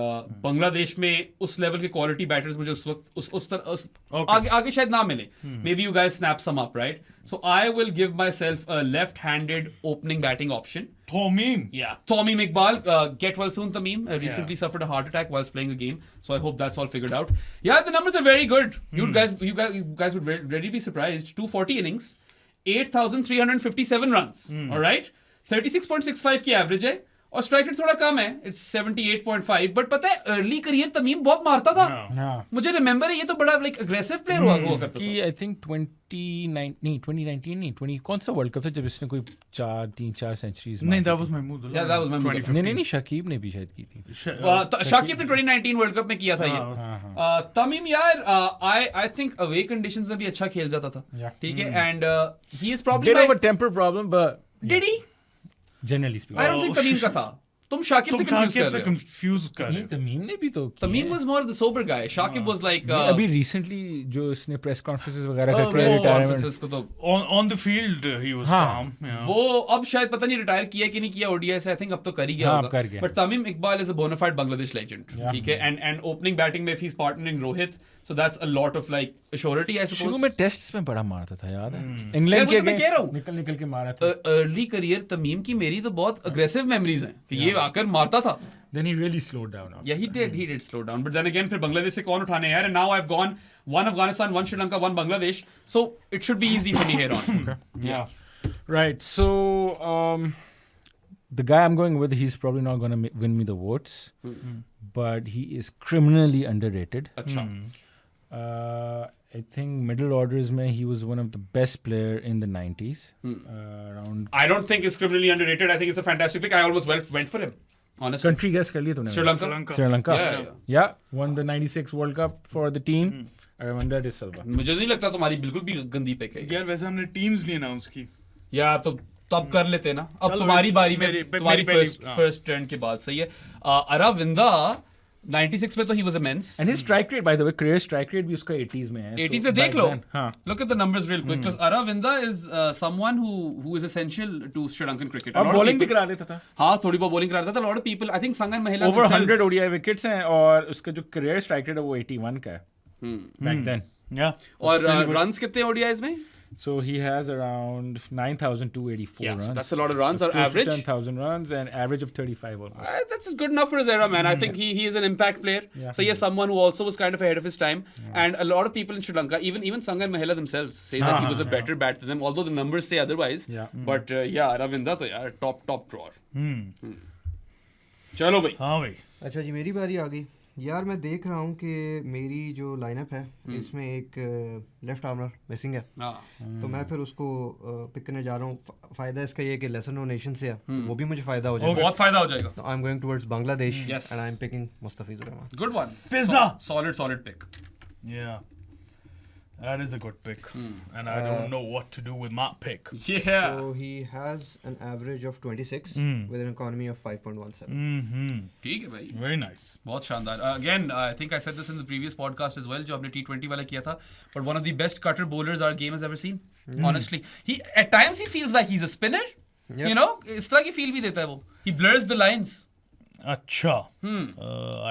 Bangladesh में उस लेवल के क्वालिटी बैटर्स मुझे उस वक्त उस तरह आगे शायद ना मिले। May be you guys snap sum up, right? So I will give my self a left handed opening batting option. Tomim. Yeah, Tomim Iqbal. Get well soon, Tamim. Recently suffered a heart attack whilst playing a game, so I hope that's all figured out. Yeah, the numbers are very good. You guys would really be surprised. 240 innings, 8,357 runs. All right, 36.65 की average है. और strike rate थोड़ा कम है, it's 78.5. But पता है early career Tamim बहुत मारता था। मुझे रिमेंबर है, ये तो बड़ा लाइक अग्रेसिव प्लेयर हुआ करता था। आई थिंक 2019 नहीं 20 कौन सा वर्ल्ड कप था जब इसने कोई 3-4 सेंचुरीज नहीं, that was Mahmood. Yeah, that was Mahmood. नहीं शकीब ने भी शायद की थी। शाकिब ने 2019 वर्ल्ड कप में किया था ये। तमीम यार आई थिंक अवे कंडीशंस में भी अच्छा खेल जाता था। ठीक है, and he is probably bit of a temper problem but did he generally speaking I don't think Tamim का था। तुम शाकिब से कंफ्यूज कर रहे हो। तमीम ने भी तो Tamim was more the sober guy, Shakib was like अभी रिसेंटली जो इसने प्रेस कॉन्फ्रेंसेस वगैरह करके प्रेस रिटायरमेंट कॉन्फ्रेंसेस को तो On the field, he was calm. Yeah. वो अब शायद पता नहीं रिटायर किया कि नहीं किया ओडीआई से। आई थिंक अब तो कर ही गया हाँ, होगा। अब कर गया। But Tamim Iqbal is a bonafide Bangladesh legend. ठीक है, एंड ओपनिंग बैटिंग में if he is partnering Rohit, so that's a lot of like assurity I शुरू सपोज। में टेस्ट्स में बड़ा मारता था, याद है यार, इंग्लैंड वो के तो मैं कह रहा हूँ। निकल के मारा था। अर्ली करियर तमीम की मेरी तो बहुत अग्रेसिव मेमोरीज हैं कि ये आकर मारता था. Then he really slowed down. Yeah, he did slow down. But then again, फिर बांग्लादेश से कौन उठाने यार? And now I've gone 1 Afghanistan, 1 Sri Lanka, 1 Bangladesh. So it should be easy for me here on. Yeah. Right. So the guy I'm going with, he's probably not going to win me the votes, but he is criminally underrated. अच्छा. I think middle orders mein he was one of the best player in the 90s. Around I don't think it's criminally underrated. I think it's a fantastic pick. I almost went for him. Honestly. country guess kar liya tune. Sri Lanka. Sri Lanka. Yeah. Yeah, won the 96 World Cup for the team. Arvinder De Silva. मुझे नहीं लगता तुम्हारी बिल्कुल भी गंदी pick है. यार वैसे हमने टीम्स नहीं अनाउंस की. या तो अब कर लेते हैं ना. अब चलो तुम्हारी बस बारी में तुम्हारी हाँ. फर्स्ट टर्न के बाद सही है. अराविंदा 96 में तो he was immense. And his strike rate, by the way, career strike rate भी उसका 80s में है. 80s So में देख back लो. then, हाँ. Look at the numbers real quick. Because Aravinda is someone who is essential to Sri Lankan cricket. A और lot of bowling भी people- करा लेता था. हाँ थोड़ी बहुत bowling करा देता था. A lot of people, I think Sangan Mahela Over themselves- 100 ODI wickets हैं और उसका जो career strike rate है वो 81 का है. Back then. Yeah. और runs कितने ODIs में? So he has around 9,284 Yeah, runs. so that's a lot of runs. Or Close to average? 10,000 runs and average of 35 almost. That's good enough for his era, man. I think he is an impact player. Yeah. So he is someone who also was kind of ahead of his time. And a lot of people in Sri Lanka, even Sangan Mahela themselves, say that he was a better bat than them. Although the numbers say otherwise. Yeah. But yeah, Ravinda तो यार top drawer. चलो भाई. हाँ भाई. अच्छा जी मेरी बारी आ गई. यार मैं देख रहा हूँ कि मेरी जो लाइनअप है इसमें एक लेफ्ट आर्मर मिसिंग है. तो मैं फिर उसको पिक करने जा रहा हूँ. फ़ायदा इसका ये है कि लेसन नो नेशन से है, तो वो भी मुझे फ़ायदा हो जाएगा. बहुत फायदा हो जाएगा. तो आई am going towards Bangladesh Yes. And I am picking Mustafizur Rahman. Good one. Fizza. Solid pick. Yeah. That is a good pick. And I don't know what to do with my pick. Yeah. So he has an average of 26 with an economy of 5.17. Mm-hmm. ठीक है भाई. Very nice. बहुत शानदार. Again, I think I said this in the previous podcast as well, जो हमने T20 वाला किया था. But one of the best cutter bowlers our game has ever seen. Honestly, at times he feels like he's a spinner. Yep. You know, इस तरह की feel भी देता है वो. He blurs the lines. Acha.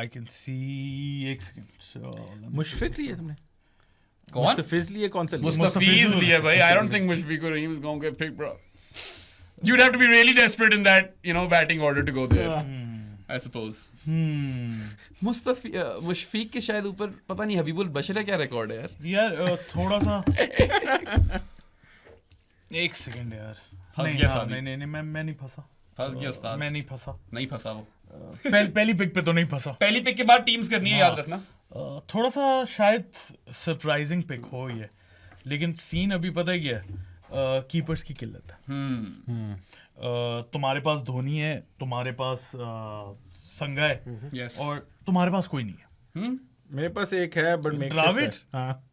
I can see. एक second. So, let me Mushfiq लिया तुमने? कौन? मुस्तफिज लिए कौन सा लिया? Mustafiz लिया भाई. I don't think Mushfiqur Rahim is going to get picked, bro. You'd have to be really desperate in that, batting order to go there. I suppose. Mushfiq के शायद ऊपर पता नहीं हबीबुल बशर है क्या रिकॉर्ड है यार. यार थोड़ा सा. एक सेकंड यार. फंस नहीं, गया हाँ, सादी. नहीं मैं नहीं फंसा. फंस गया उस्ताद. मैं नहीं फंसा. नहीं फंसा वो. पहली पिक पे तो नहीं फंसा. पहली पिक के बाद टीम्स करनी है, याद रखना. थोड़ा सा शायद सरप्राइजिंग पिक हो ये, लेकिन सीन अभी पता है क्या है. कीपर्स की किल्लत है. तुम्हारे पास धोनी है, तुम्हारे पास संगा है, Yes. और तुम्हारे पास कोई नहीं है. मेरे पास एक है बट मेक द्रविड? हाँ.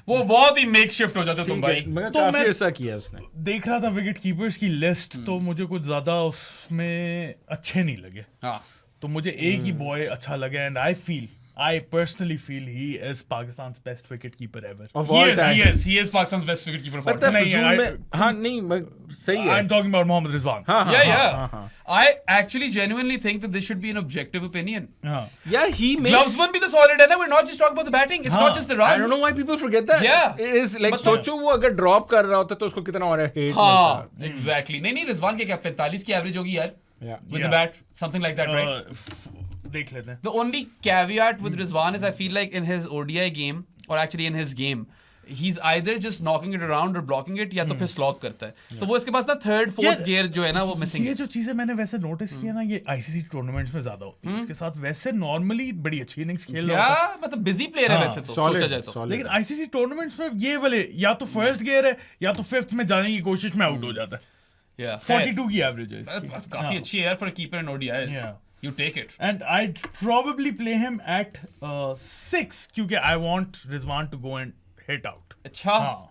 वो बहुत ही मेक शिफ्ट हो जाते हो तुम भाई. मगर तो काफी मैं- ऐसा किया उसने. देख रहा था विकेट कीपर्स की लिस्ट, तो मुझे कुछ ज्यादा उसमें अच्छे नहीं लगे. हाँ. तो मुझे एक ही बॉय अच्छा लगा, and I personally feel he is Pakistan's best wicket keeper ever. Of all time. He is Pakistan's best wicket keeper. पता है नहीं, फजूल I- में हाँ नहीं सही है. I'm talking about Mohammad Rizwan. हाँ हाँ Yeah. I actually genuinely think that this should be an objective opinion. हाँ. यार he makes. Glovesman be the solid है ना. We're not just talking about the batting. It's not just the runs. I don't know why people forget that. Yeah. It is like सोचो वो अगर drop कर रहा होता तो उसको कितना और हेट हाँ, exactly. नहीं रिजवान के क्या 45 की एवरेज होगी यार. Yeah. With the bat, something like that, right? देख लेते हैं. The only caveat with Rizwan is I feel like in his ODI game, or actually in his game, he's either just knocking it around or blocking it, या तो फिर slog करता है. तो वो इसके पास ना थर्ड फोर्थ गियर जो है ना वो मिसिंग ये है. जो चीजें मैंने वैसे नोटिस किया ना, ये आईसीसी टूर्नामेंट्स में ज्यादा होती है. इसके साथ वैसे नॉर्मली बड़ी अच्छी इनिंग्स खेल रहा होता है, क्या मतलब बिजी प्लेयर है हाँ, वैसे तो सोचा जाए तो. लेकिन आईसीसी टूर्नामेंट्स में ये वाले या तो फर्स्ट गियर है या तो फिफ्थ में जाने की कोशिश में आउट हो जाता है. Yeah, 42 की एवरेज है इसकी. काफी अच्छी है यार for a keeper in ODIs. Yeah. You take it. And I'd probably play him at 6 क्योंकि I want Rizwan to go and hit out. अच्छा. हाँ.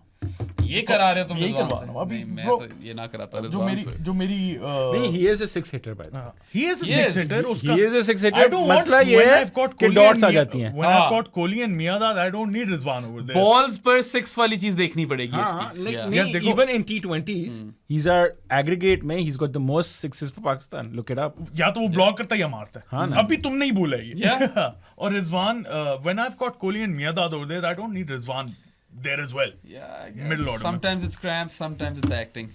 ये करा रहे हो तुम यही रिजवान करवा से. रहा हूँ. अभी नहीं, मैं bro, तो ये ना कराता जो रिजवान से. मेरी नहीं he is a six hitter by the way. he is a Yes, six hitter. He is a six I hitter. don't want मसला ये when है I've got कि Kohli dots and uh Mia- जाती हैं. When हाँ. I've got Kohli and Miyadad, I don't need Rizwan over there. Balls per 6 वाली चीज देखनी पड़ेगी हाँ, इसकी. like, Yeah. नहीं, देखो- even in T20s, he's our aggregate में he's got the most sixes for Pakistan. Look it up. या तो वो ब्लॉक करता है या मारता हाँ है. ना. अभी तुमने ही बोला ये. Yeah. और Rizwan, when I've got Kohli and Miyadad over there, I don't need Rizwan there as well. Yeah, I guess. Middle order में. Sometimes it's cramps, sometimes it's acting.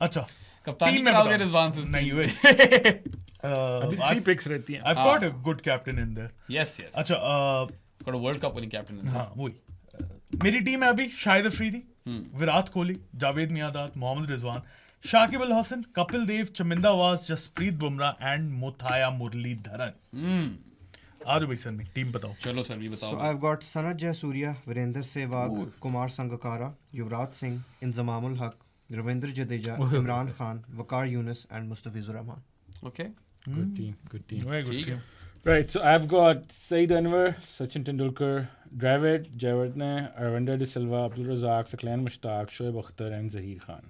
अच्छा. कप्तानी टीम में कराओगे बताओ. रिजवान से नहीं नहीं हुए. अभी 3 picks रहती हैं. I've got a good captain in there. Yes. अच्छा Got a World Cup winning captain in there. हाँ वही मेरी टीम है अभी शाहिद अफरीदी, विराट कोहली, जावेद मियांदाद, मोहम्मद रिजवान, शाकिब अल हसन, कपिल देव, चमिंदा वाज, जसप्रीत बुमराह एंड मुथाया मुरलीधरन. आ जाओ भाई सर में टीम बताओ. चलो सर भी So बताओ. I've got Sanat Jayasuriya, Virender Sehwag, Kumar Sangakkara, Yuvraj Singh, Inzamamul Haq, Ravindra Jadeja, Imran Khan, Waqar Yunus and Mustafizur Rahman. Okay. Good team. Very good ठीक team. है. Right, so I've got Saeed Anwar, Sachin Tendulkar, Dravid, Jayawardene, Arvinder De Silva, Abdul Razak, Saklan Mushtaq, Shoaib Akhtar and Zaheer Khan.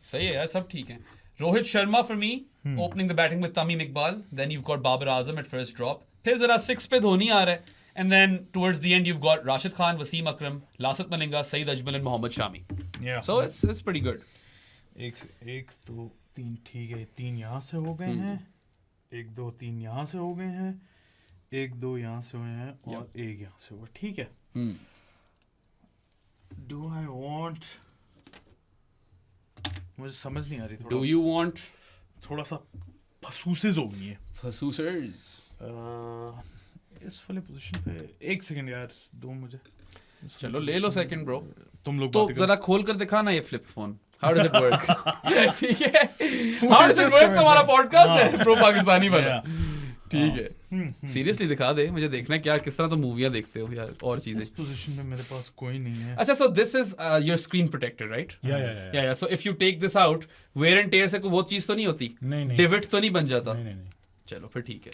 सही है यार, सब ठीक है. Rohit Sharma for me, opening the batting with Tamim Iqbal. Then you've got Babar Azam at first drop. फिर जरा 6 पे धोनी आ रहा है. And then towards the end you've got Rashid Khan, Wasim Akram, Lasat Malinga, Saeed Ajmal and Mohammad Shami. Yeah. So it's pretty good. एक दो तीन ठीक है, 3 यहाँ से हो गए हैं, 1 2 3 यहाँ से हो गए हैं, 1 2 यहाँ से हुए हैं और 1 यहाँ से हुआ. ठीक है. Do I want? मुझे समझ नहीं आ रही. Do you want थोड़ा सा फसूसेज हो गई है. Fasussers? इस वाले पोजीशन पे 1 सेकंड यार दो मुझे. चलो ले लो सेकंड ब्रो. तुम लोग तो बातें जरा खोल कर दिखा ना ये flip phone. How does it work? ठीक है. How does it work? तुम्हारा पॉडकास्ट है प्रो पाकिस्तानी वाला. ठीक है. सीरियसली दिखा दे, मुझे देखना है क्या किस तरह तुम मूवियां देखते हो यार और चीजें. इस पोजीशन में मेरे पास कोई नहीं है. अच्छा, so this is your screen protector, right? Yeah. So if you take this out, wear and tear से कोई वो चीज तो नहीं होती. नहीं. Divot तो नहीं बन जाता. नहीं. चलो फिर ठीक है.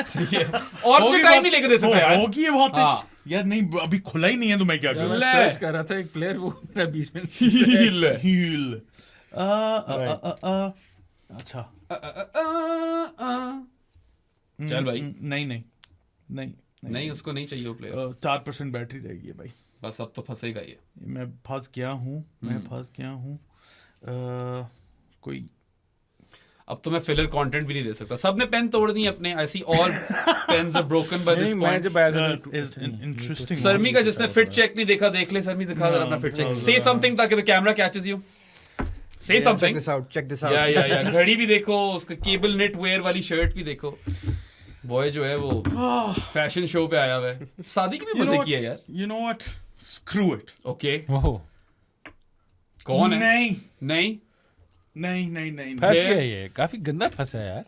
सही है. और तो टाइम नहीं लेके दे सकते यार. होगी ये बात. हाँ. यार नहीं अभी खुला ही नहीं है तो मैं क्या मैं करूं. सर्च कर रहा था एक प्लेयर, वो मेरा 20 मिनट. हील. अच्छा. चल भाई. नहीं उसको नहीं चाहिए वो प्लेयर. 4% बैटरी रहेगी भाई. बस अब तो फंसेगा ये. मैं फंस गया हूँ. कोई अब तो मैं फिलर कंटेंट भी नहीं दे सकता. सबने पेन तोड़ दिए अपने. I see all pens are broken by this मैं पॉइंट. जब is interesting. सरमी का जिसने फिट चेक नहीं देखा देख ले. सरमी दिखा जरा अपना फिट चेक. से समथिंग ताकि द कैमरा कैचेस यू. से समथिंग. Check this out. या घड़ी भी देखो, उसका केबल नेट वेयर वाली शर्ट भी देखो. बॉय जो है वो फैशन शो पे आया हुआ है. शादी के भी मजे किया यार. You know what? Screw it. Okay. Oh, कौन है? नहीं. फंस गया ये. काफी गंदा फंसा है यार.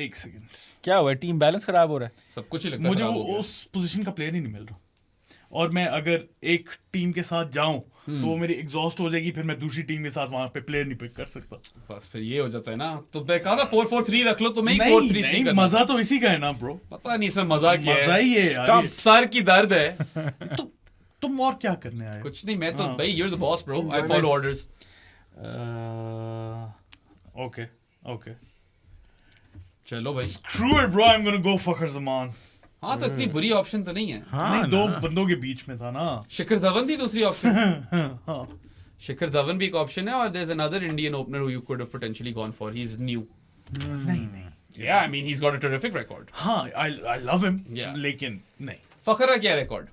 1 सेकंड. क्या हुआ? टीम बैलेंस खराब हो रहा है. सब कुछ ही लगता है मुझे खराब हो गया. उस पोजीशन का प्लेयर ही नहीं मिल रहा. और मैं अगर एक टीम के साथ जाऊं तो वो मेरी एग्जॉस्ट हो जाएगी. फिर मैं दूसरी टीम के साथ वहां पे प्लेयर नहीं पिक कर सकता. बस फिर ये हो जाता है ना. तो मैं कहा था 4-4-3 रख लो. तुम्हें ही 4-3-3 नहीं, करना. मजा तो इसी का है ना ब्रो. पता नहीं इसमें मजा क्या है. मजा ही है यार. सर की दर्द है. तुम और क्या करने आए? कुछ नहीं. मैं तो भाई you're the boss bro. I follow orders. Okay. चलो भाई. Screw it bro, I'm gonna go Fakhar Zaman. हाँ तो इतनी बुरी ऑप्शन तो नहीं है. नहीं, 2 बंदों के बीच में था ना. शिखर धवन थी दूसरी ऑप्शन. हाँ. शिखर धवन भी एक ऑप्शन है. और there's another Indian opener who you could have potentially gone for. He's new. नहीं. Yeah, I mean he's got a terrific record. हाँ, I love him. Yeah. लेकिन नहीं. फखर का क्या रिकॉर्ड?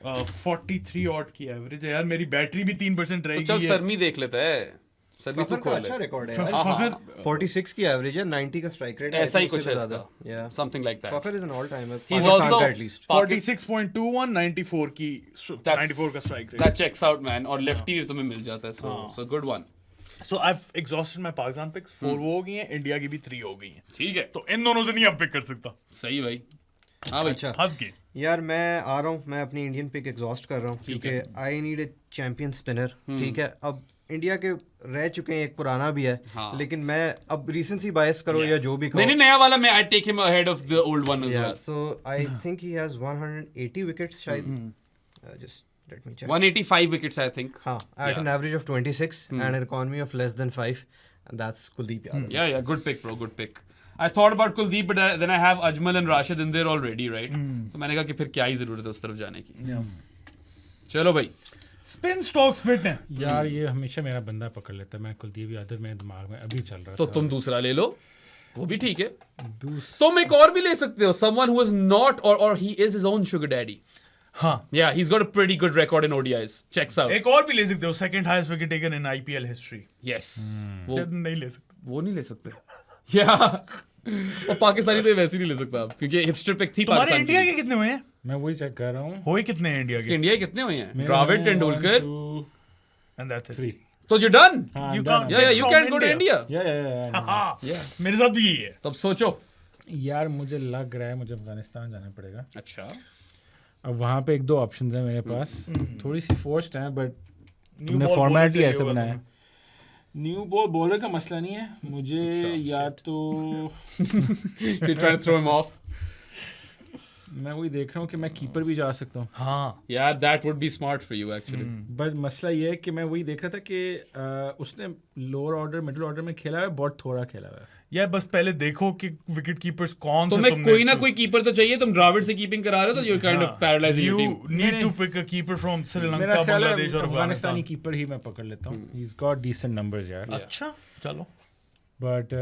43 ऑट की एवरेज है यार. मेरी बैटरी भी 3% तो रहेगी. चल सरमी देख लेता है. सरमी तू फखर का खोल अच्छा ले. रिकॉर्ड है. फखर 46 की एवरेज है, 90 का स्ट्राइक रेट है. ऐसा ही उससे कुछ है ज़्यादा. इसका. Yeah. Something like that. Fakhar is an all timer. He's Pakistan also का एटलीस्ट. 46.21, 94 की 94 का strike rate. That checks out man. और लेफ्टी भी तुम्हें मिल जाता है. So good one. So I've exhausted my Pakistan picks. 4 वो हो गई हैं, इंडिया की भी 3 हो गई हैं. ठीक है. तो इन दोनों से नहीं अब पिक कर सकता. सही भाई. हाँ भाई. अच्छा फंस गए. यार मैं आ रहा हूँ. मैं अपनी इंडियन पिक एग्जॉस्ट कर रहा हूँ ठीक क्योंकि I need a champion spinner. ठीक है, अब इंडिया के रह चुके हैं, एक पुराना भी है. हाँ. लेकिन मैं अब रिसेंसी बायस करो या जो भी नहीं करो. नया वाला मैं I take him ahead of the old one as well. So I think he has 180 wickets शायद. Just let me check. 185 wickets I think. हाँ, at an average of 26 and an economy of less than 5, and that's Kuldeep Yadav. Yeah, good pick bro, good pick. I thought about Kuldeep but then I have Ajmal and Rashid in there already, right? तो मैंने कहा कि फिर क्या ही जरूरत है उस तरफ जाने की. चलो भाई. स्पिन स्टॉक्स फिट हैं. यार ये हमेशा मेरा बंदा पकड़ लेता है. मैं कुलदीप यादव मेरे दिमाग में अभी चल रहा तो था. तुम दूसरा ले लो. वो भी ठीक है. तुम एक और भी ले सकते हो. Someone who is not or he is his own sugar daddy. हाँ. Yeah, he's got a pretty good record in ODIs. Checks out. एक और भी ले सकते हो. Second highest wicket taken in IPL history. Yes. वो नहीं ले सकते. वो नहीं ले सकते. Yeah. और पाकिस्तानी तो ये वैसे नहीं ले सकता आप, क्योंकि हिपस्टर पिक थी तुम्हारे पाकिस्तान इंडिया की। के कितने हुए हैं? मैं वही चेक कर रहा हूँ. हुए कितने हैं इंडिया इसके के? इंडिया के कितने हुए हैं? मेरे द्रविड, हैं तेंदुलकर. 1, 2, And that's it. 3. तो यू डन. हाँ, You I'm can't- done. या you From can go to India. India. Yeah. हाँ, Yeah. मेरे साथ भी यही है. तब सोचो. यार मुझे लग रहा है मुझे अफगानिस्तान जाना पड़ेगा. अच्छा. अब वहाँ पे 1-2 ऑप्शंस हैं मेरे पास. थोड़ी सी फोर्स्ड है बट तुमने ball फॉर्मेट bowler ही ऐसे चाहिए होगा बनाया. न्यू बॉल बॉलर का मसला नहीं है मुझे. अच्छा, या तो You're trying to throw him off. मैं वही देख रहा हूँ कि मैं कीपर भी जा सकता हूँ. हाँ. Yeah, that would be smart for you actually. But मसला ये है कि मैं वही देख रहा था कि उसने लोअर ऑर्डर मिडिल ऑर्डर में खेला है, बहुत थोड़ा खेला हुआ है. यार बस पहले देखो कि विकेट कीपर्स कौन से तुम्हें तुमने कोई ना कोई कीपर तो चाहिए. तुम द्राविड से कीपिंग करा रहे हो तो you're kind of paralyzing your You team. need to pick a keeper from Sri मेरा Lanka, ख्याल है बांग्लादेश और अफगानिस्तानी अफगानिस्तान. कीपर ही मैं पकड़ लेता हूँ. He's got decent numbers यार. अच्छा, चलो. बट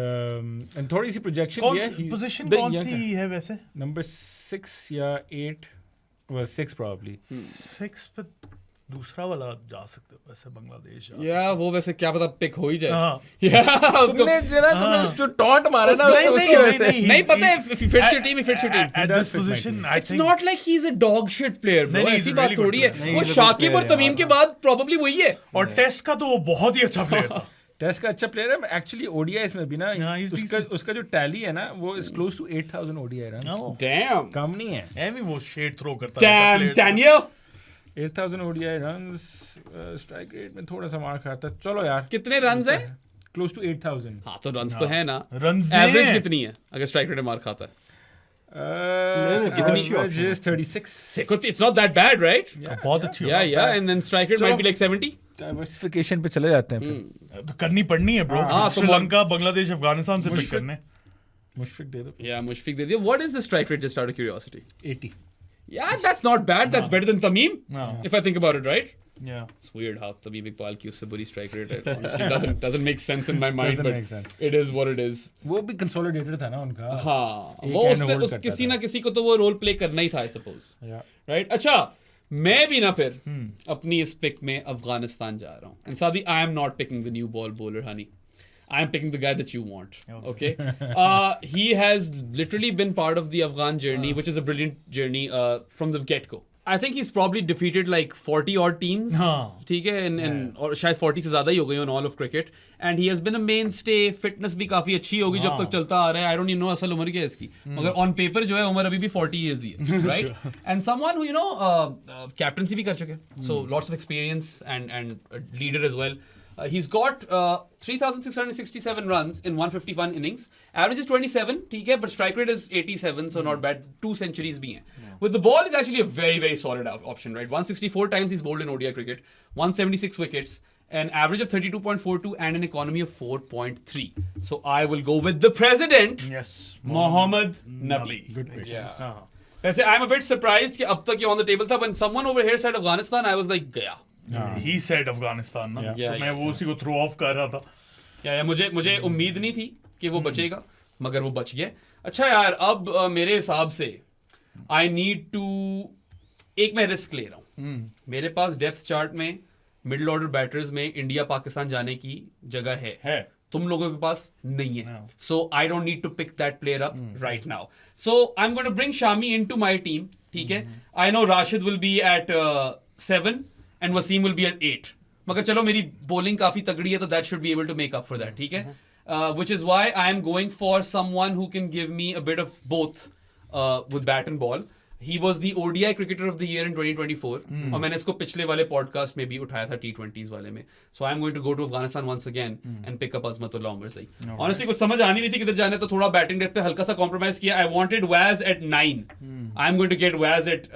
थोड़ी सी प्रोजेक्शन कौन ये सी पोजीशन the कौन young सी है वैसे? नंबर 6 या 8 6 probably. 6 पे दूसरा वाला जा सकते हो वैसे बांग्लादेश. Yeah, वो वैसे क्या पता पिक हो ही जाए. हाँ. Yeah, उसको तुमने जो टॉन्ट मारा ना नहीं, उसकी नहीं, वजह से. नहीं, नहीं पता है. If he fits your team, he fits your team. At does this fit my position, team. I It's think not like he's a dog shit player, bro. नहीं, नहीं, ऐसी he's a बात really good थोड़ी है. player. नहीं, वो he's a good Shakib और player, Tamim यार. के बाद probably वही है. और टेस्ट का तो वो बहुत ही अच्छा प्लेयर था. टेस्ट का अच्छा प्लेयर है. एक्चुअली ओडीआई में भी ना Yeah, he's उसका जो टैली है ना वो is close to 8000 ODI runs. Damn. कम नहीं है. है भी वो शेड थ्रो करता Damn, है. Daniel. 8000 ODI runs. Strike rate में थोड़ा सा मार खाता है. चलो यार कितने रन्स है? Close to 8000. हाँ तो रन्स तो है ना. Runs एवरेज हैं. कितनी है अगर स्ट्राइक रेट मार खाता है? Average is 36. Sekho, it's not that bad, right? बहुत अच्छी Yeah, yeah, and then strike rate might be like 70. Diversification पे चले जाते हैं फिर. तो करनी पड़नी है ब्रो. हाँ, तो श्रीलंका, बांग्लादेश, अफगानिस्तान से पिक करने. मुशफिक दे दो. Yeah, Mushfiq did. What is the strike rate, just out of curiosity? 80. Yeah, that's not bad. That's better than Tamim, No. if I think about it, right? Yeah. It's weird how Tamim Iqbal की उससे बुरी strike rate है. Honestly, doesn't make sense in my mind, Doesn't but make sense. it is what it is. वो भी consolidated था ना उनका. हाँ, एक वो hand उसने hold उस करता किसी था. ना किसी को तो वो रोल प्ले करना ही था, I suppose. Yeah. राइट. अच्छा, मैं भी ना फिर अपनी इस पिक में अफगानिस्तान जा रहा हूँ. एंड सादी, आई am not picking the new ball bowler Honey. I am picking the guy that you want. Okay. He has literally been part of the Afghan journey, which is a brilliant journey from the get-go. I think he's probably defeated like 40 odd teams. हाँ. ठीक है, और शायद 40 से ज़्यादा ही हो गई on all of cricket. And he has been a mainstay. Fitness भी काफ़ी अच्छी होगी जब तक चलता आ रहा है. I don't even know असल उम्र क्या है इसकी. मगर on paper जो है उम्र अभी भी 40 years ही है. Right? And someone who, you know, captaincy भी कर चुके. So lots of experience and a leader as well. He's got 3,667 runs in 151 innings. Average is 27, ठीक है, but strike rate is 87, so not bad. 2 centuries भी हैं. With the ball, he's actually a very, very solid option, right? 164 times he's bowled in ODI cricket, 176 wickets, an average of 32.42 and an economy of 4.3. So I will go with the president, Yes. Mohammad Nabi. Good pick. Yeah. वैसे I'm a bit surprised कि अब तक ये on the table था. When someone over here said Afghanistan, I was like, गया. He said Afghanistan ना. Yeah, तो मैं yeah, वो उसी को थ्रो ऑफ कर रहा था. या मुझे उम्मीद नहीं थी कि वो बचेगा, मगर वो बच गया. अच्छा यार, अब मेरे हिसाब से आई नीड टू एक मैं रिस्क ले रहा हूँ. मेरे पास डेप्थ चार्ट में मिडिल ऑर्डर बैटर्स में इंडिया पाकिस्तान जाने की जगह है. तुम लोगों के पास नहीं है. So I don't need to pick that player up right now. So I am going to bring Shami into my team. ठीक है, I know Rashid will be at 7 and Wasim will be at 8. मगर चलो मेरी bowling काफी तगड़ी है तो that should be able to make up for that. ठीक है, which is why I am going for someone who can give me a bit of both with bat and ball. He was the ODI cricketer of the year in 2024. और मैंने इसको पिछले वाले podcast में भी उठाया था T20s वाले में. So I am going to go to Afghanistan once again and pick up Azmatullah Omarzai. Honestly कुछ समझ आनी नहीं थी किधर जाने, तो थोड़ा बैटिंग डेप्थ पे हल्का सा कॉम्प्रोमाइज किया. I wanted Waz at 9. I am going to get Waz at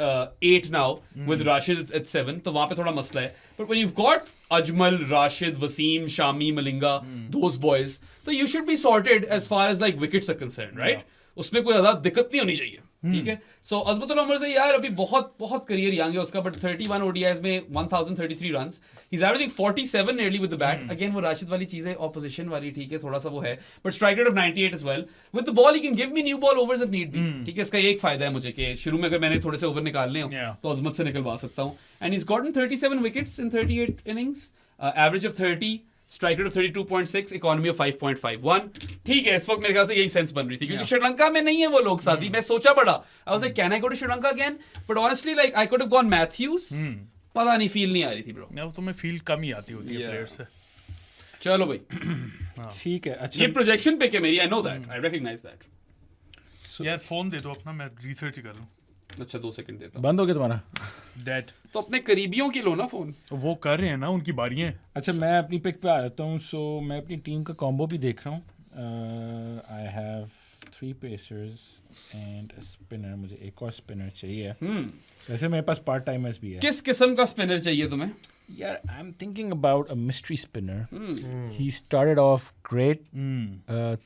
8 now with Rashid at 7. तो वहाँ पे थोड़ा मसला है. But when you've got Ajmal, Rashid, Wasim, Shami, Malinga, those boys, so you should be sorted as far as like wickets are concerned, right? उसमें कोई ज़्यादा दिक्कत नहीं होनी चाहिए. ठीक है, सो अज़मतुल्लाह उमरज़ई यार अभी बहुत करियर यंग है उसका, बट 31 ODIs में 1033 runs. He is averaging 47 nearly with the bat. Again वो राशिद वाली चीज़ है, ऑपोजिशन वाली. ठीक है, थोड़ा सा वो है, but strike rate of 98 as well. With the ball he can give me new ball overs if need be. ठीक है, इसका ये एक फायदा है मुझे कि शुरू में अगर मैंने थोड़े से ओवर निकालने हो तो अजमत से निकलवा सकता हूँ. And he's gotten 37 wickets in 38 innings, average of 30. Strike rate of 32.6, economy of 5.51. ठीक है, इस वक्त मेरे ख्याल से यही सेंस बन रही थी क्योंकि श्रीलंका में नहीं है वो लोग साथी. मैं सोचा बड़ा, I was like can I go to Sri Lanka again, but honestly like I could have gone Mathews. पता नहीं, फील नहीं आ रही थी ब्रो. अब तुम्हें फील कम ही आती होती है Yeah. प्लेयर से. चलो भाई, ठीक है. अच्छा, ये प्रोजेक्शन पिक है मेरी, I know that, I recognise that. यार फोन दे दो अपना, मैं रिसर्च ही कर लूं. अच्छा 2 सेकंड देता हूं. बंद हो गया तुम्हारा? डेट तो अपने करीबियों की लो ना फोन. वो कर रहे हैं ना, उनकी बारी है. अच्छा, मैं अपनी पिक पे आ जाता हूँ. सो मैं अपनी टीम का कॉम्बो भी देख रहा हूँ. I have 3 pacers and a spinner. मुझे एक और स्पिनर चाहिए. वैसे मेरे पास पार्ट टाइमर्स भी है. किस किस्म का स्पिनर चाहिए तुम्हें? यार, I am thinking about a mystery spinner. He started off great.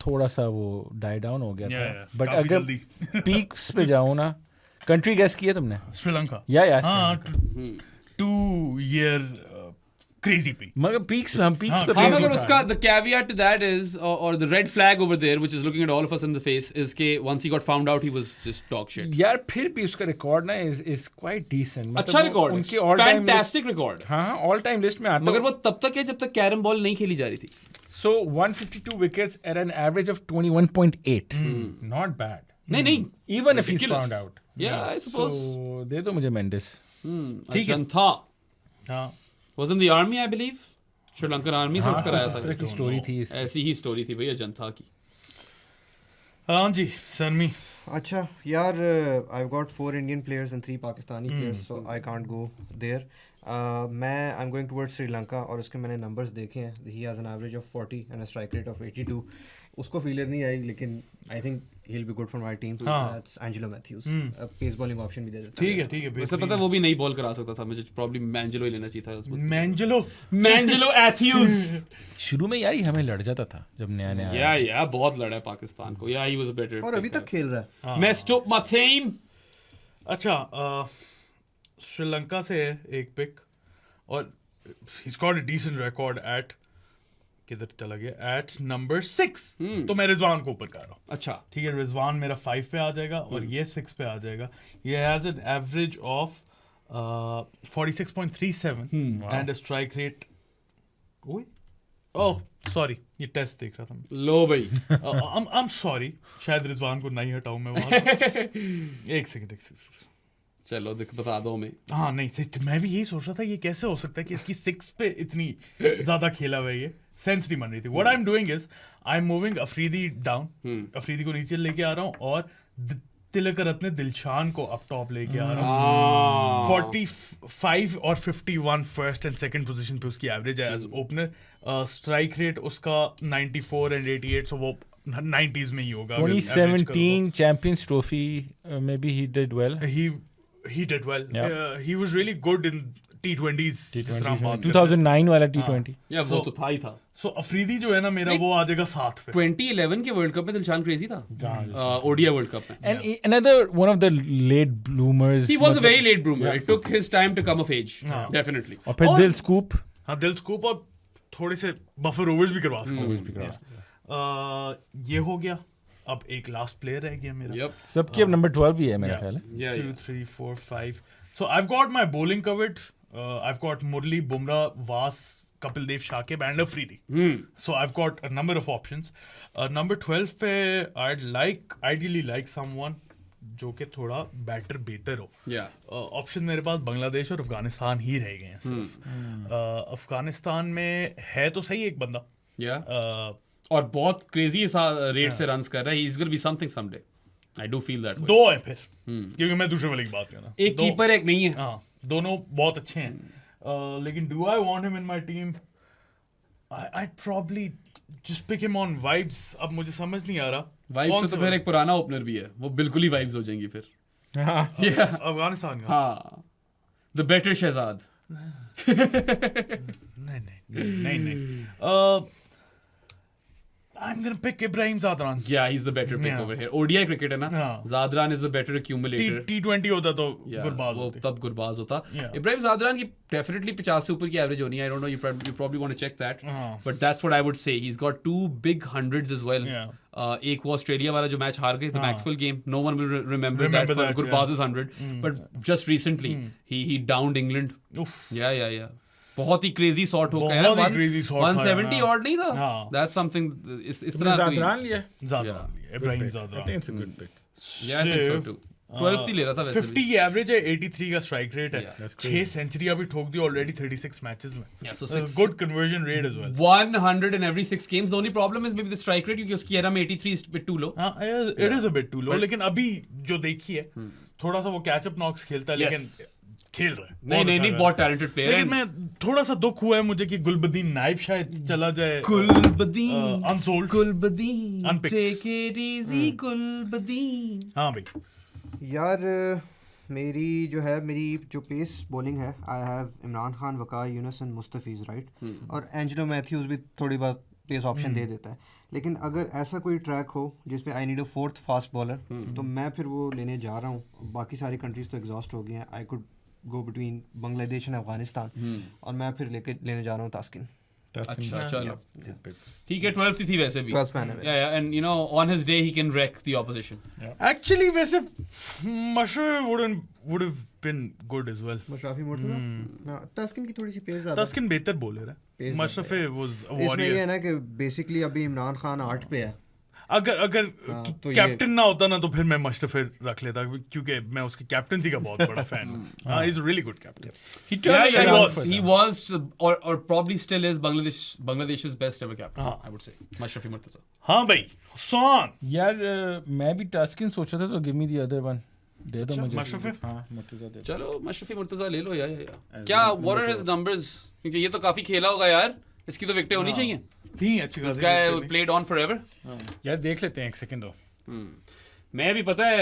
थोड़ा सा वो डाई डाउन हो गया था, बट काफी अगर जल्दी. पीक्स पे जाऊँ ना. कंट्री गेस की है तुमने? श्रीलंका. या हाँ, 2 year crazy peak. मगर पीक्स पे हम पीक्स पे हाँ, crazy मगर था. उसका the caveat to that is, or the red flag over there which is looking at all of us in the face is के once he got found out he was just dog shit. यार फिर भी उसका record ना is quite decent. अच्छा record, उनके all time fantastic record. हाँ, all time list में आता. मगर वो तब तक है जब तक कैरम बॉल नहीं खेली जा रही थी. So 152 wickets at an average of 21.8. Not bad. नहीं Even if he's ridiculous. found out. Yeah, I suppose. So दे दो मुझे मेंडिस. अजंता हाँ. was in the army I believe. Sri Lankan army से उठकर आया इस तरह था. की स्टोरी थी इसकी. ऐसी ही स्टोरी थी भाई अजंता की. हाँ जी, सनमी. अच्छा यार, I got 4 Indian players and 3 Pakistani players, so I can't go there. मैं I am going towards Sri Lanka और उसके मैंने नंबर्स देखे हैं. He has an average of 40 and a strike rate of 82. उसको फीलर नहीं आई, लेकिन I think he will be good for my team. That's Angelo Mathews. Pace bowling option भी दे देता. ठीक है. वैसे पता है वो भी नहीं बॉल करा सकता था. मुझे प्रॉब्लम मैंजेलो ही लेना चाहिए था उसमें. मैंजेलो एथ्यूज. शुरू में यार ही हमें लड़ जाता था जब नया नया. या बहुत लड़ा है पाकिस्तान को. या ही वाज अ बेटर. और अभी तक खेल रहा है. Messed up my team. अच्छा, श्रीलंका से है एक पिक और he's got a decent record at, किधर चला गया, at number 6. तो मैं रिजवान को ऊपर कर रहा हूँ. अच्छा. ठीक है, रिजवान मेरा 5 पे आ जाएगा और ये 6 पे आ जाएगा. ये has an average of 46.37 and a strike rate. Oh sorry, ये टेस्ट देख रहा था मैं. लो भाई. I'm sorry, शायद रिजवान को नहीं हटाऊं मैं वहाँ से. एक सेकंड. चलो बता दो हमें. हाँ नहीं सही, मैं भी यही सोच रहा था ये कैसे हो सकता है कि इसकी 6 पे इतनी ज्यादा खेला हुआ है. ये सेंस नहीं बन रही थी. What I am doing is I am moving Afridi down. Afridi को नीचे लेके आ रहा हूँ और तिलक रत्ने दिलशान को अप टॉप लेके आ रहा हूँ. 45 और 51 फर्स्ट एंड सेकंड पोजीशन पे उसकी एवरेज है एज ओपनर. स्ट्राइक रेट उसका 94 एंड 88, सो वो 90s में ही होगा. 2017 champions trophy may be he did well. He did well. He was really good in T20s. 2009 वाला T20. या वो तो था ही था. So अफरीदी जो है ना मेरा, वो आ जाएगा 7 पे. 2011 के वर्ल्ड कप में दिलशान क्रेजी था. ओडीआई वर्ल्ड कप में. And another one of the late bloomers. He was a very late bloomer. It took his time to come of age. Definitely. और फिर दिल स्कूप. हाँ, दिल स्कूप और थोड़े से बफर ओवर्स भी करवा सकते. ये हो गया. अब एक लास्ट प्लेयर रह गया मेरा. सबकी अब नंबर 12 भी है मेरा ख्याल है. 2, 3, 4, 5. So I've got my bowling covered. I've got Murli, Bumrah, Vas, Kapil Dev, Shakib and Afridi. So I've got a number of options. Number 12 पे ideally like someone जो कि थोड़ा बेहतर हो. ऑप्शन मेरे पास बांग्लादेश और अफगानिस्तान ही रह गए हैं सिर्फ. अफगानिस्तान में है तो सही एक बंदा. और बहुत क्रेजी रेट से रन्स कर रहा है. He is gonna be something someday. I do feel that. 2 है फिर, क्योंकि मैं दूसरे वाले की बात कर रहा हूँ. एक कीपर एक नहीं है. हाँ, दोनों बहुत अच्छे हैं. लेकिन do I want him in my team? I probably just pick him on vibes. अब मुझे समझ नहीं आ रहा. वाइब्स से तो फिर एक पुराना ओपनर भी है, वो बिल्कुल ही वाइब्स हो जाएंगी फिर. अफगानिस्तान का. हाँ, द बेटर शहजाद. नहीं. I'm gonna pick Ibrahim Zadran. Yeah, he's the better pick over here. ODI cricket है ना. Zadran is the better accumulator. T20 होता तो गुरबाज होता. वो तब गुरबाज होता. Ibrahim Zadran की definitely 50 से ऊपर की एवरेज होनी है. I don't know, you probably want to check that. But that's what I would say. He's got 2 big hundreds as well. एक वो ऑस्ट्रेलिया वाला जो मैच हार गए, the Maxwell game. No one will remember that for Gurbaz's 100. But just recently, he downed England. Yeah. बहुत ही crazy shot होगा यार, बहुत ही crazy shot था 170 यार। ऑड नहीं था, हाँ। दैट्स समथिंग इस तुमने तरह कोई, ज़ादरान लिया ज़ादरान लिया, Ibrahim I Zadran. think it's a good pick. या I think so to 12th ही ले रहा था वैसे 50 भी। की एवरेज है, 83 का स्ट्राइक रेट है, Yeah, that's 6 सेंचुरी अभी ठोक दी ऑलरेडी 36 मैचेस में। Yeah, so six- good conversion rate as well. 100 in every 6 games. The only problem is maybe the strike rate, क्योंकि उसकी era में 83 is a bit too low. हाँ, it is a bit too low, लेकिन अभी जो देखी है थोड़ा सा वो कैच अप नॉक्स खेलता है, लेकिन Yes. खेल रहा है। नहीं, बहुत talented player लेकिन है। मैं थोड़ा सा दुख हुआ है मुझे कि गुलबदीन नाइब शायद चला जाए Gulbadin, unsold. Gulbadin, Unpicked. take it easy, Gulbadin. हाँ भाई, यार मेरी जो पेस बॉलिंग है, I have Imran Khan, Waqar Younis and Mustafiz, right, और एंजेलो मैथ्यूज भी थोड़ी बहुत पेस ऑप्शन दे देता है। लेकिन अगर ऐसा कोई ट्रैक हो जिसमें I need a fourth fast bowler, तो मैं फिर वो लेने जा रहा हूँ। बाकी सारी कंट्रीज तो एग्जॉस्ट हो गई हैं, I could go between Bangladesh and Afghanistan, और मैं फिर लेने जा रहा हूँ तास्किन। अच्छा, चलो ठीक है, 12th थी वैसे भी। 12th fan है। Yeah, and you know, on his day he can wreck the opposition. Actually वैसे mushroom would have been good as well. Mashrafe Mortaza, Taskin की थोड़ी सी पेस ज़्यादा। तस्किन बेहतर बॉलर है, Pace मशरफे वाज इसमें ये वॉरियर। है ना कि बेसिकली अभी इमरान खान 8 पे है। अगर हाँ, तो कैप्टन ना होता ना तो फिर मैं मशरफे रख लेता, क्योंकि मैं उसकी कैप्टनसी का बहुत बड़ा फैन हूँ। हाँ, is a really good captain. He was, or probably still is Bangladesh's best ever captain. हाँ. I would say Mashrafi Murtaza. हाँ भाई, सॉन यार मैं भी टास्किन सोचा था, तो give me the other one, दे दो मुझे। मशरफी? हाँ, मुर्तज़ा दे दो। चलो Mashrafi Murtaza ले लो यार। क्या what are his numbers? क्योंकि ये तो काफी खेला होगा यार, इसकी तो विकेटें होनी चाहिए। थी अच्छी This खासी guy विकेट ली। played on forever. यार देख लेते हैं एक सेकंड दो। मैं भी पता है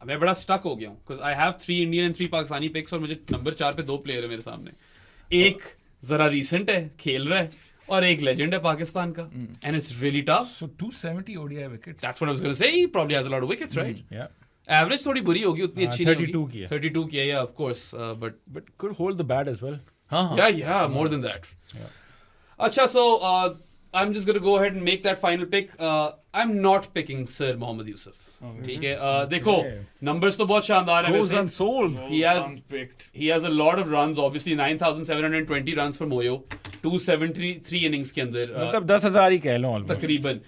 मैं बड़ा स्टक हो गया हूँ, because I have 3 Indian and 3 Pakistani picks, और मुझे नंबर 4 पे 2 प्लेयर है मेरे सामने। एक जरा रीसेंट है, खेल रहा है, और एक लेजेंड है पाकिस्तान का, and it's really tough. So 270 ODI wickets. That's what I was going to say. He probably has a lot of wickets, right? Yeah, Evrage थोड़ी बुरी होगी, उतनी अच्छी नहीं 32 होगी। की है। 32 की है, yeah, of course, but but could hold the bat as well. हाँ हाँ, yeah, more than that. Acha, so I'm just going to go ahead and make that final pick. I'm not picking Sir Mohammad Yusuf. ठीक है, देखो numbers तो बहुत शानदार है Goes वैसे। unsold. He has a lot of runs, obviously 9,720 runs for Moyo, 273 innings के अंदर, मतलब 10,000 ही कह लो almost. तकरीबन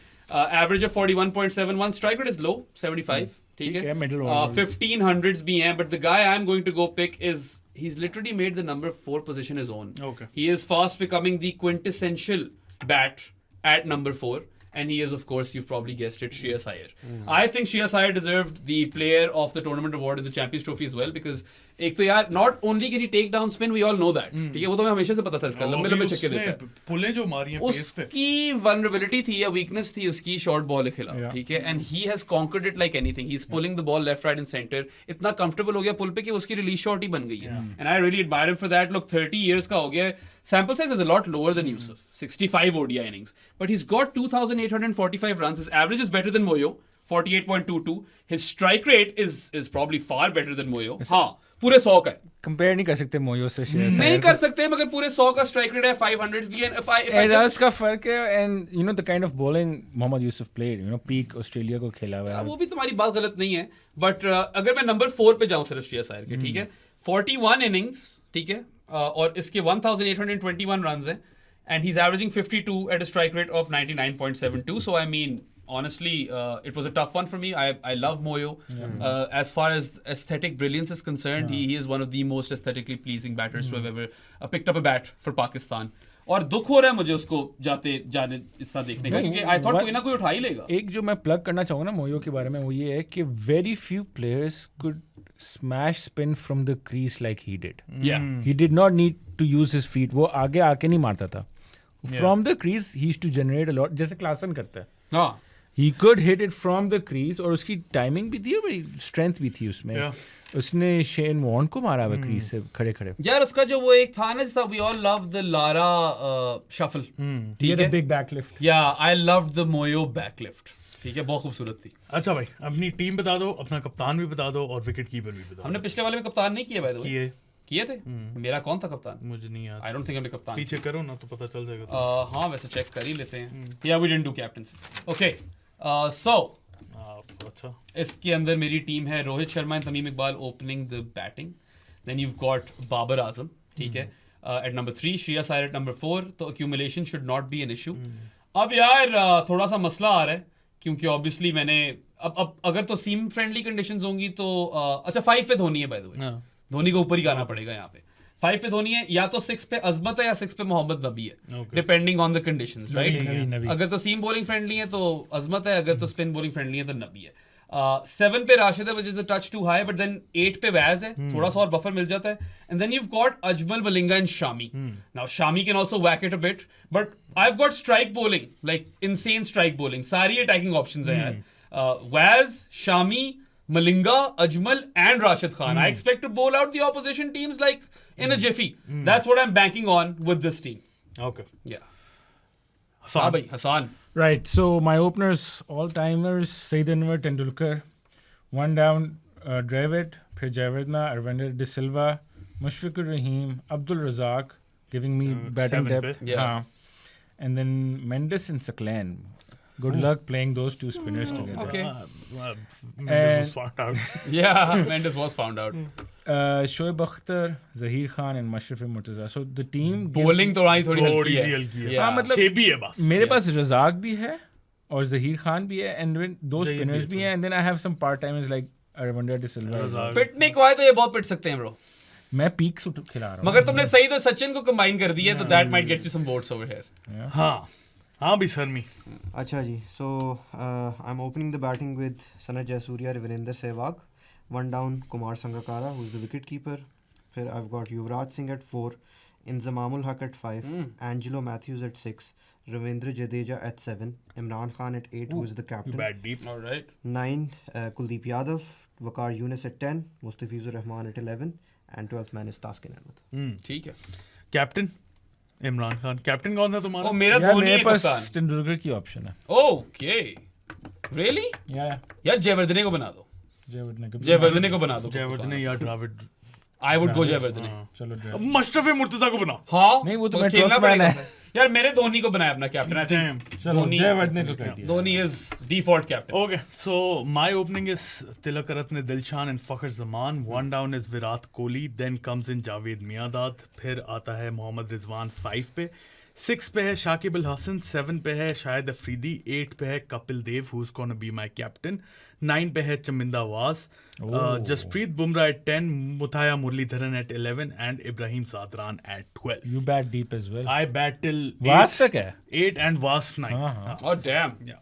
average of 41.71, strike rate is low 75, ठीक है, मिडिल ओवर 1500s भी हैं, but the guy I am going to go pick is he's literally made the number 4 position his own. Okay. He is fast becoming the quintessential bat at number 4, and he is, of course, you've probably guessed it, Shreyas Iyer. I think Shreyas Iyer deserved the player of the tournament award in the Champions Trophy as well, because एक तो यार not only can he take down spin, we all know that, ठीक है, वो तो हमें हमेशा से पता था इसका, लंबे लंबे छक्के देता है। पुलें जो मारी हैं पेस पे, उसकी वनरेबिलिटी थी या वीकनेस थी उसकी शॉर्ट बॉल के खिलाफ, Yeah. ठीक है, and he has conquered it like anything. He is pulling the ball left right and centre, इतना कंफर्टेबल हो गया पुल पे कि उसकी रिलीज शॉट ही बन गई है, and I really admire him for that. Look 30 years का हो गया है, sample size is a lot lower than Yusuf, 65 ODI innings, but he's got 2,845 runs. His average is better than Moyo, 48.22. His strike rate is probably far better than Moyo. हाँ, पूरे 100 का है, compare नहीं कर सकते मोयो से शेयर नहीं कर सकते, मगर पूरे 100 का स्ट्राइक रेट है, 500 भी है। if I एराज just का फर्क है, and you know the kind of bowling Mohammad Yousuf played, you know peak Australia को खेला हुआ है। वो भी तुम्हारी बात गलत नहीं है, बट अगर मैं नंबर 4 पे जाऊं सिर्फ श्रेयस अय्यर के, ठीक है, 41 इनिंग्स, ठीक है, और इसके 1,821 रन्स हैं, and he is averaging 52 at a strike rate of 99.72. So I mean honestly, it was a tough one for me. I love Moyo. As far as aesthetic brilliance is concerned, he is one of the most aesthetically pleasing batters to have ever picked up a bat for Pakistan. और दुख हो रहा है मुझे उसको जाने इस तरह देखने का, क्योंकि आई थॉट कोई ना कोई उठा ही लेगा। एक जो मैं प्लग करना चाहूँगा ना मोयो के बारे में, वो ये है कि very few players could smash spin from the crease like he did. He did not need to use his feet, वो आगे आके नहीं मारता था, from the crease he used to generate a lot, जैसे क्लासन करता है। हाँ, He could hit it from the crease, और उसकी टाइमिंग भी थी और बड़ी स्ट्रेंथ भी थी उसमें। उसने शेन वॉर्न को मारा हुआ क्रीज से खड़े खड़े। यार उसका जो वो एक था ना, जिसका we all love the Lara shuffle, ठीक है, big backlift. Yeah I loved the Moyo backlift, ठीक है, बहुत खूबसूरत थी। अच्छा भाई, अपनी टीम बता दो, अपना कप्तान भी बता दो, और विकेट कीपर भी बता दो। हमने पिछले वाले में कप्तान नहीं किया, बाय द वे किए थे। मेरा कौन था कप्तान? मुझे नहीं याद, आई डोंट थिंक हमने कप्तान। पीछे करो ना तो पता चल जाएगा। हाँ, वैसे चेक कर ही लेते हैं। या we didn't do captaincy. Okay, so अच्छा, इसके अंदर मेरी टीम है Rohit Sharma and Tamim Iqbal opening the batting, then you got Babar Azam, ठीक है, at number 3, Shreya Iyer at number 4. तो accumulation should not be an issue. अब यार थोड़ा सा मसला आ रहा है क्योंकि ऑब्वियसली मैंने अब अगर तो सीम फ्रेंडली कंडीशंस होंगी तो अच्छा 5 पे धोनी है बाय द वे, धोनी को ऊपर ही गाना पड़ेगा यहाँ पे. 5 पे धोनी है, या तो 6 पे अजमत है या 6 पे मोहम्मद नबी है, depending on the conditions, right. अगर तो सीम बॉलिंग फ्रेंडली है तो अजमत है, अगर तो स्पिन बॉलिंग फ्रेंडली है तो नबी है. 7 पे राशिद है, which is a touch too high, but then 8 पे वैज है, थोड़ा सा और बफर मिल जाता है. And then you've got Ajmal, Malinga and Shami. Now Shami can also whack it a bit, but I've got strike bowling, like insane strike bowling. सारी attacking options हैं यार. Waz, Shami, Malinga, Ajmal and Rashid Khan. I expect to bowl out the opposition teams like in a jiffy. That's what I'm banking on with this team. Okay. Yeah. हाँ भाई, Hassan. Right, so my openers, all-timers, Saeed Anwar, Tendulkar. One down, Dravid, फिर Javardhana, Arvinder De Silva, Mushfiqur Rahim, Abdul Razak, giving me batting 7 depth. पे. Yeah. And then Mendes and Saklan. Good luck playing those two spinners together. Okay. Mendes was found out. Yeah, Mendes was found out. Shoaib Akhtar, Zahir Khan and Mashraf Murtaza. So the team gives- Bowling तो थोड़ी थोड़ी हल्की सी है. हल्की है. Yeah. हाँ, मतलब शेबी है बस. मेरे पास रज़ाक भी है और ज़हीर खान भी है, and when those Zaheer spinners भी भी हैं, and then I have some part-timers like Arvinder De Silva. as well. Razzaq. पिटने को आए तो ये बहुत पिट सकते हैं ब्रो. मैं पीक्स खिला रहा हूँ. मगर तुमने सही तो सचिन को कंबाइन कर दिया तो that might get you some votes over here. हाँ भी शर्मी. अच्छा जी, so I'm opening the batting with Sanat Jayasuriya, Ravininder Sehwag. One down, Kumar Sangakkara, who's the wicket keeper. Then I've got Yuvraj Singh at 4, Inzamamul Haq at 5, Angelo Matthews at 6, Ravindra Jadeja at 7, Imran Khan at 8, who is the captain. Bad deep. Alright. 9, Kuldeep Yadav, Waqar Younis at 10, Mustafizur Rahman at 11, and 12th man is Taskin Ahmed. ठीक है. Captain Imran Khan. Captain कौन था तुम्हारा? ओ मेरा यार धोनी है मेरे पास कप्तान. तेंदुलकर की ऑप्शन है. ओके. रियली? यार जयवर्धने को बना दो. जयवर्धने को बना दो. जयवर्धने या Dravid. I would go Jayawardene. चलो मशरफ मुर्तजा को बना. हाँ. नहीं, वो तो मैं खेलना 12th man पड़ेगा. है. यार मेरे धोनी को बनाया अपना कैप्टन. आई थिंक चलो जयवर्धने को कर दिया. Dhoni is default captain. Okay, so my opening is Tilakaratne Dilshan and Fakhar Zaman. One down is Virat Kohli. Then comes in Javed Miandad. फिर आता है मोहम्मद रिजवान 5 पे. 6 पे है शाकिब अल हसन. 7 पे है शाहिद अफरीदी. 8 पे है Kapil Dev, who's gonna be my captain. 9 पे है चमिंदा वास. Jasprit Bumrah at 10. Muthaiya Muralidharan at 11. And Ibrahim Zadran at 12. You bat deep as well. I bat till वास तक है. 8 and Vas 9. हाँ. Oh damn. Yeah.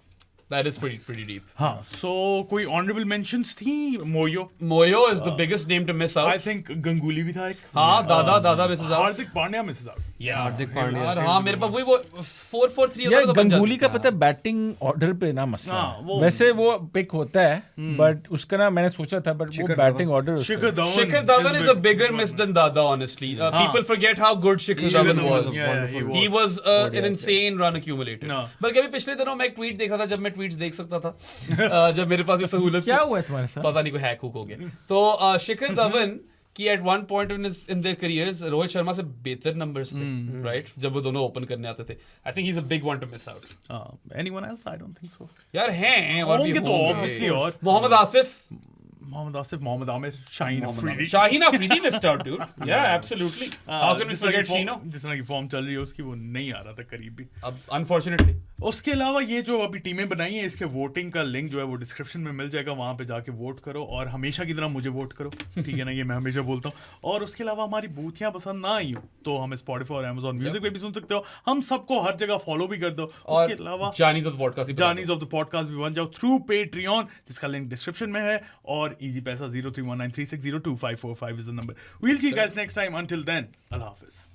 That is pretty deep. हाँ, so कोई honorable mentions थी? Moyo. Moyo is the biggest name to miss out. I think Ganguly भी था एक. हाँ, दादा misses out. Hardik Pandya misses out. Yes. Hardik Pandya. यार हाँ मेरे पास वही वो 4-4-3 यार होता तो बन गंगूली का जाती. पता है बैटिंग ऑर्डर पे ना मसला हाँ, है. वो- वैसे वो पिक होता है बट उसका ना मैंने सोचा था बट वो Shikhar batting order Shikhar Dhawan. Shikhar Dhawan is a bigger miss than Dada, honestly. People forget how good Shikhar Dhawan was. Yeah, He was an insane run accumulator. No. बल्कि अभी पिछले दिनों मैं एक ट्वीट देख रहा था, जब मैं ट्वीट्स देख सकता था, जब मेरे पास ये सहूलत क्या थी. हुआ है तुम्हारे साथ? पता नहीं कोई हैक हुक हो गया. तो शिखर धवन की at one point in their careers Rohit Sharma से बेहतर नंबर्स थे, राइट, जब वो दोनों ओपन करने आते थे. आई think he is a big one two miss out. Anyone else? I don't think so. यार हैं और भी होंगे तो होंगे. obviously और. Mohammad Asif, Mohammad Asif, Mohammad Aamir, Shaheen Afridi. Shaheen Afridi missed out, dude. Yeah, absolutely. How can we जिस तरह की forget form- Sheeno? जिस तरह की फॉर्म चल रही है उसकी, वो नहीं आ रहा था करीब भी. अब unfortunately. उसके अलावा ये जो अभी टीमें बनाई हैं, इसके वोटिंग का लिंक जो है वो डिस्क्रिप्शन में मिल जाएगा. वहां पे जाके वोट करो और हमेशा की तरह मुझे वोट करो. ठीक है ना, ये मैं हमेशा बोलता हूँ. और उसके अलावा हमारी बूथियां पसंद ना आई हो तो हमें Spotify और Amazon म्यूजिक पे भी सुन सकते हो. हम सबको हर जगह फॉलो भी कर दो. उसके अलावा जानीज ऑफ द पॉडकास्ट जानीज ऑफ द पॉडकास्ट भी बन जाओ थ्रू Patreon, जिसका लिंक डिस्क्रिप्शन में है. और easy paisa 0319360255 is the number. We'll see you guys next time. Until then, Allah Hafiz.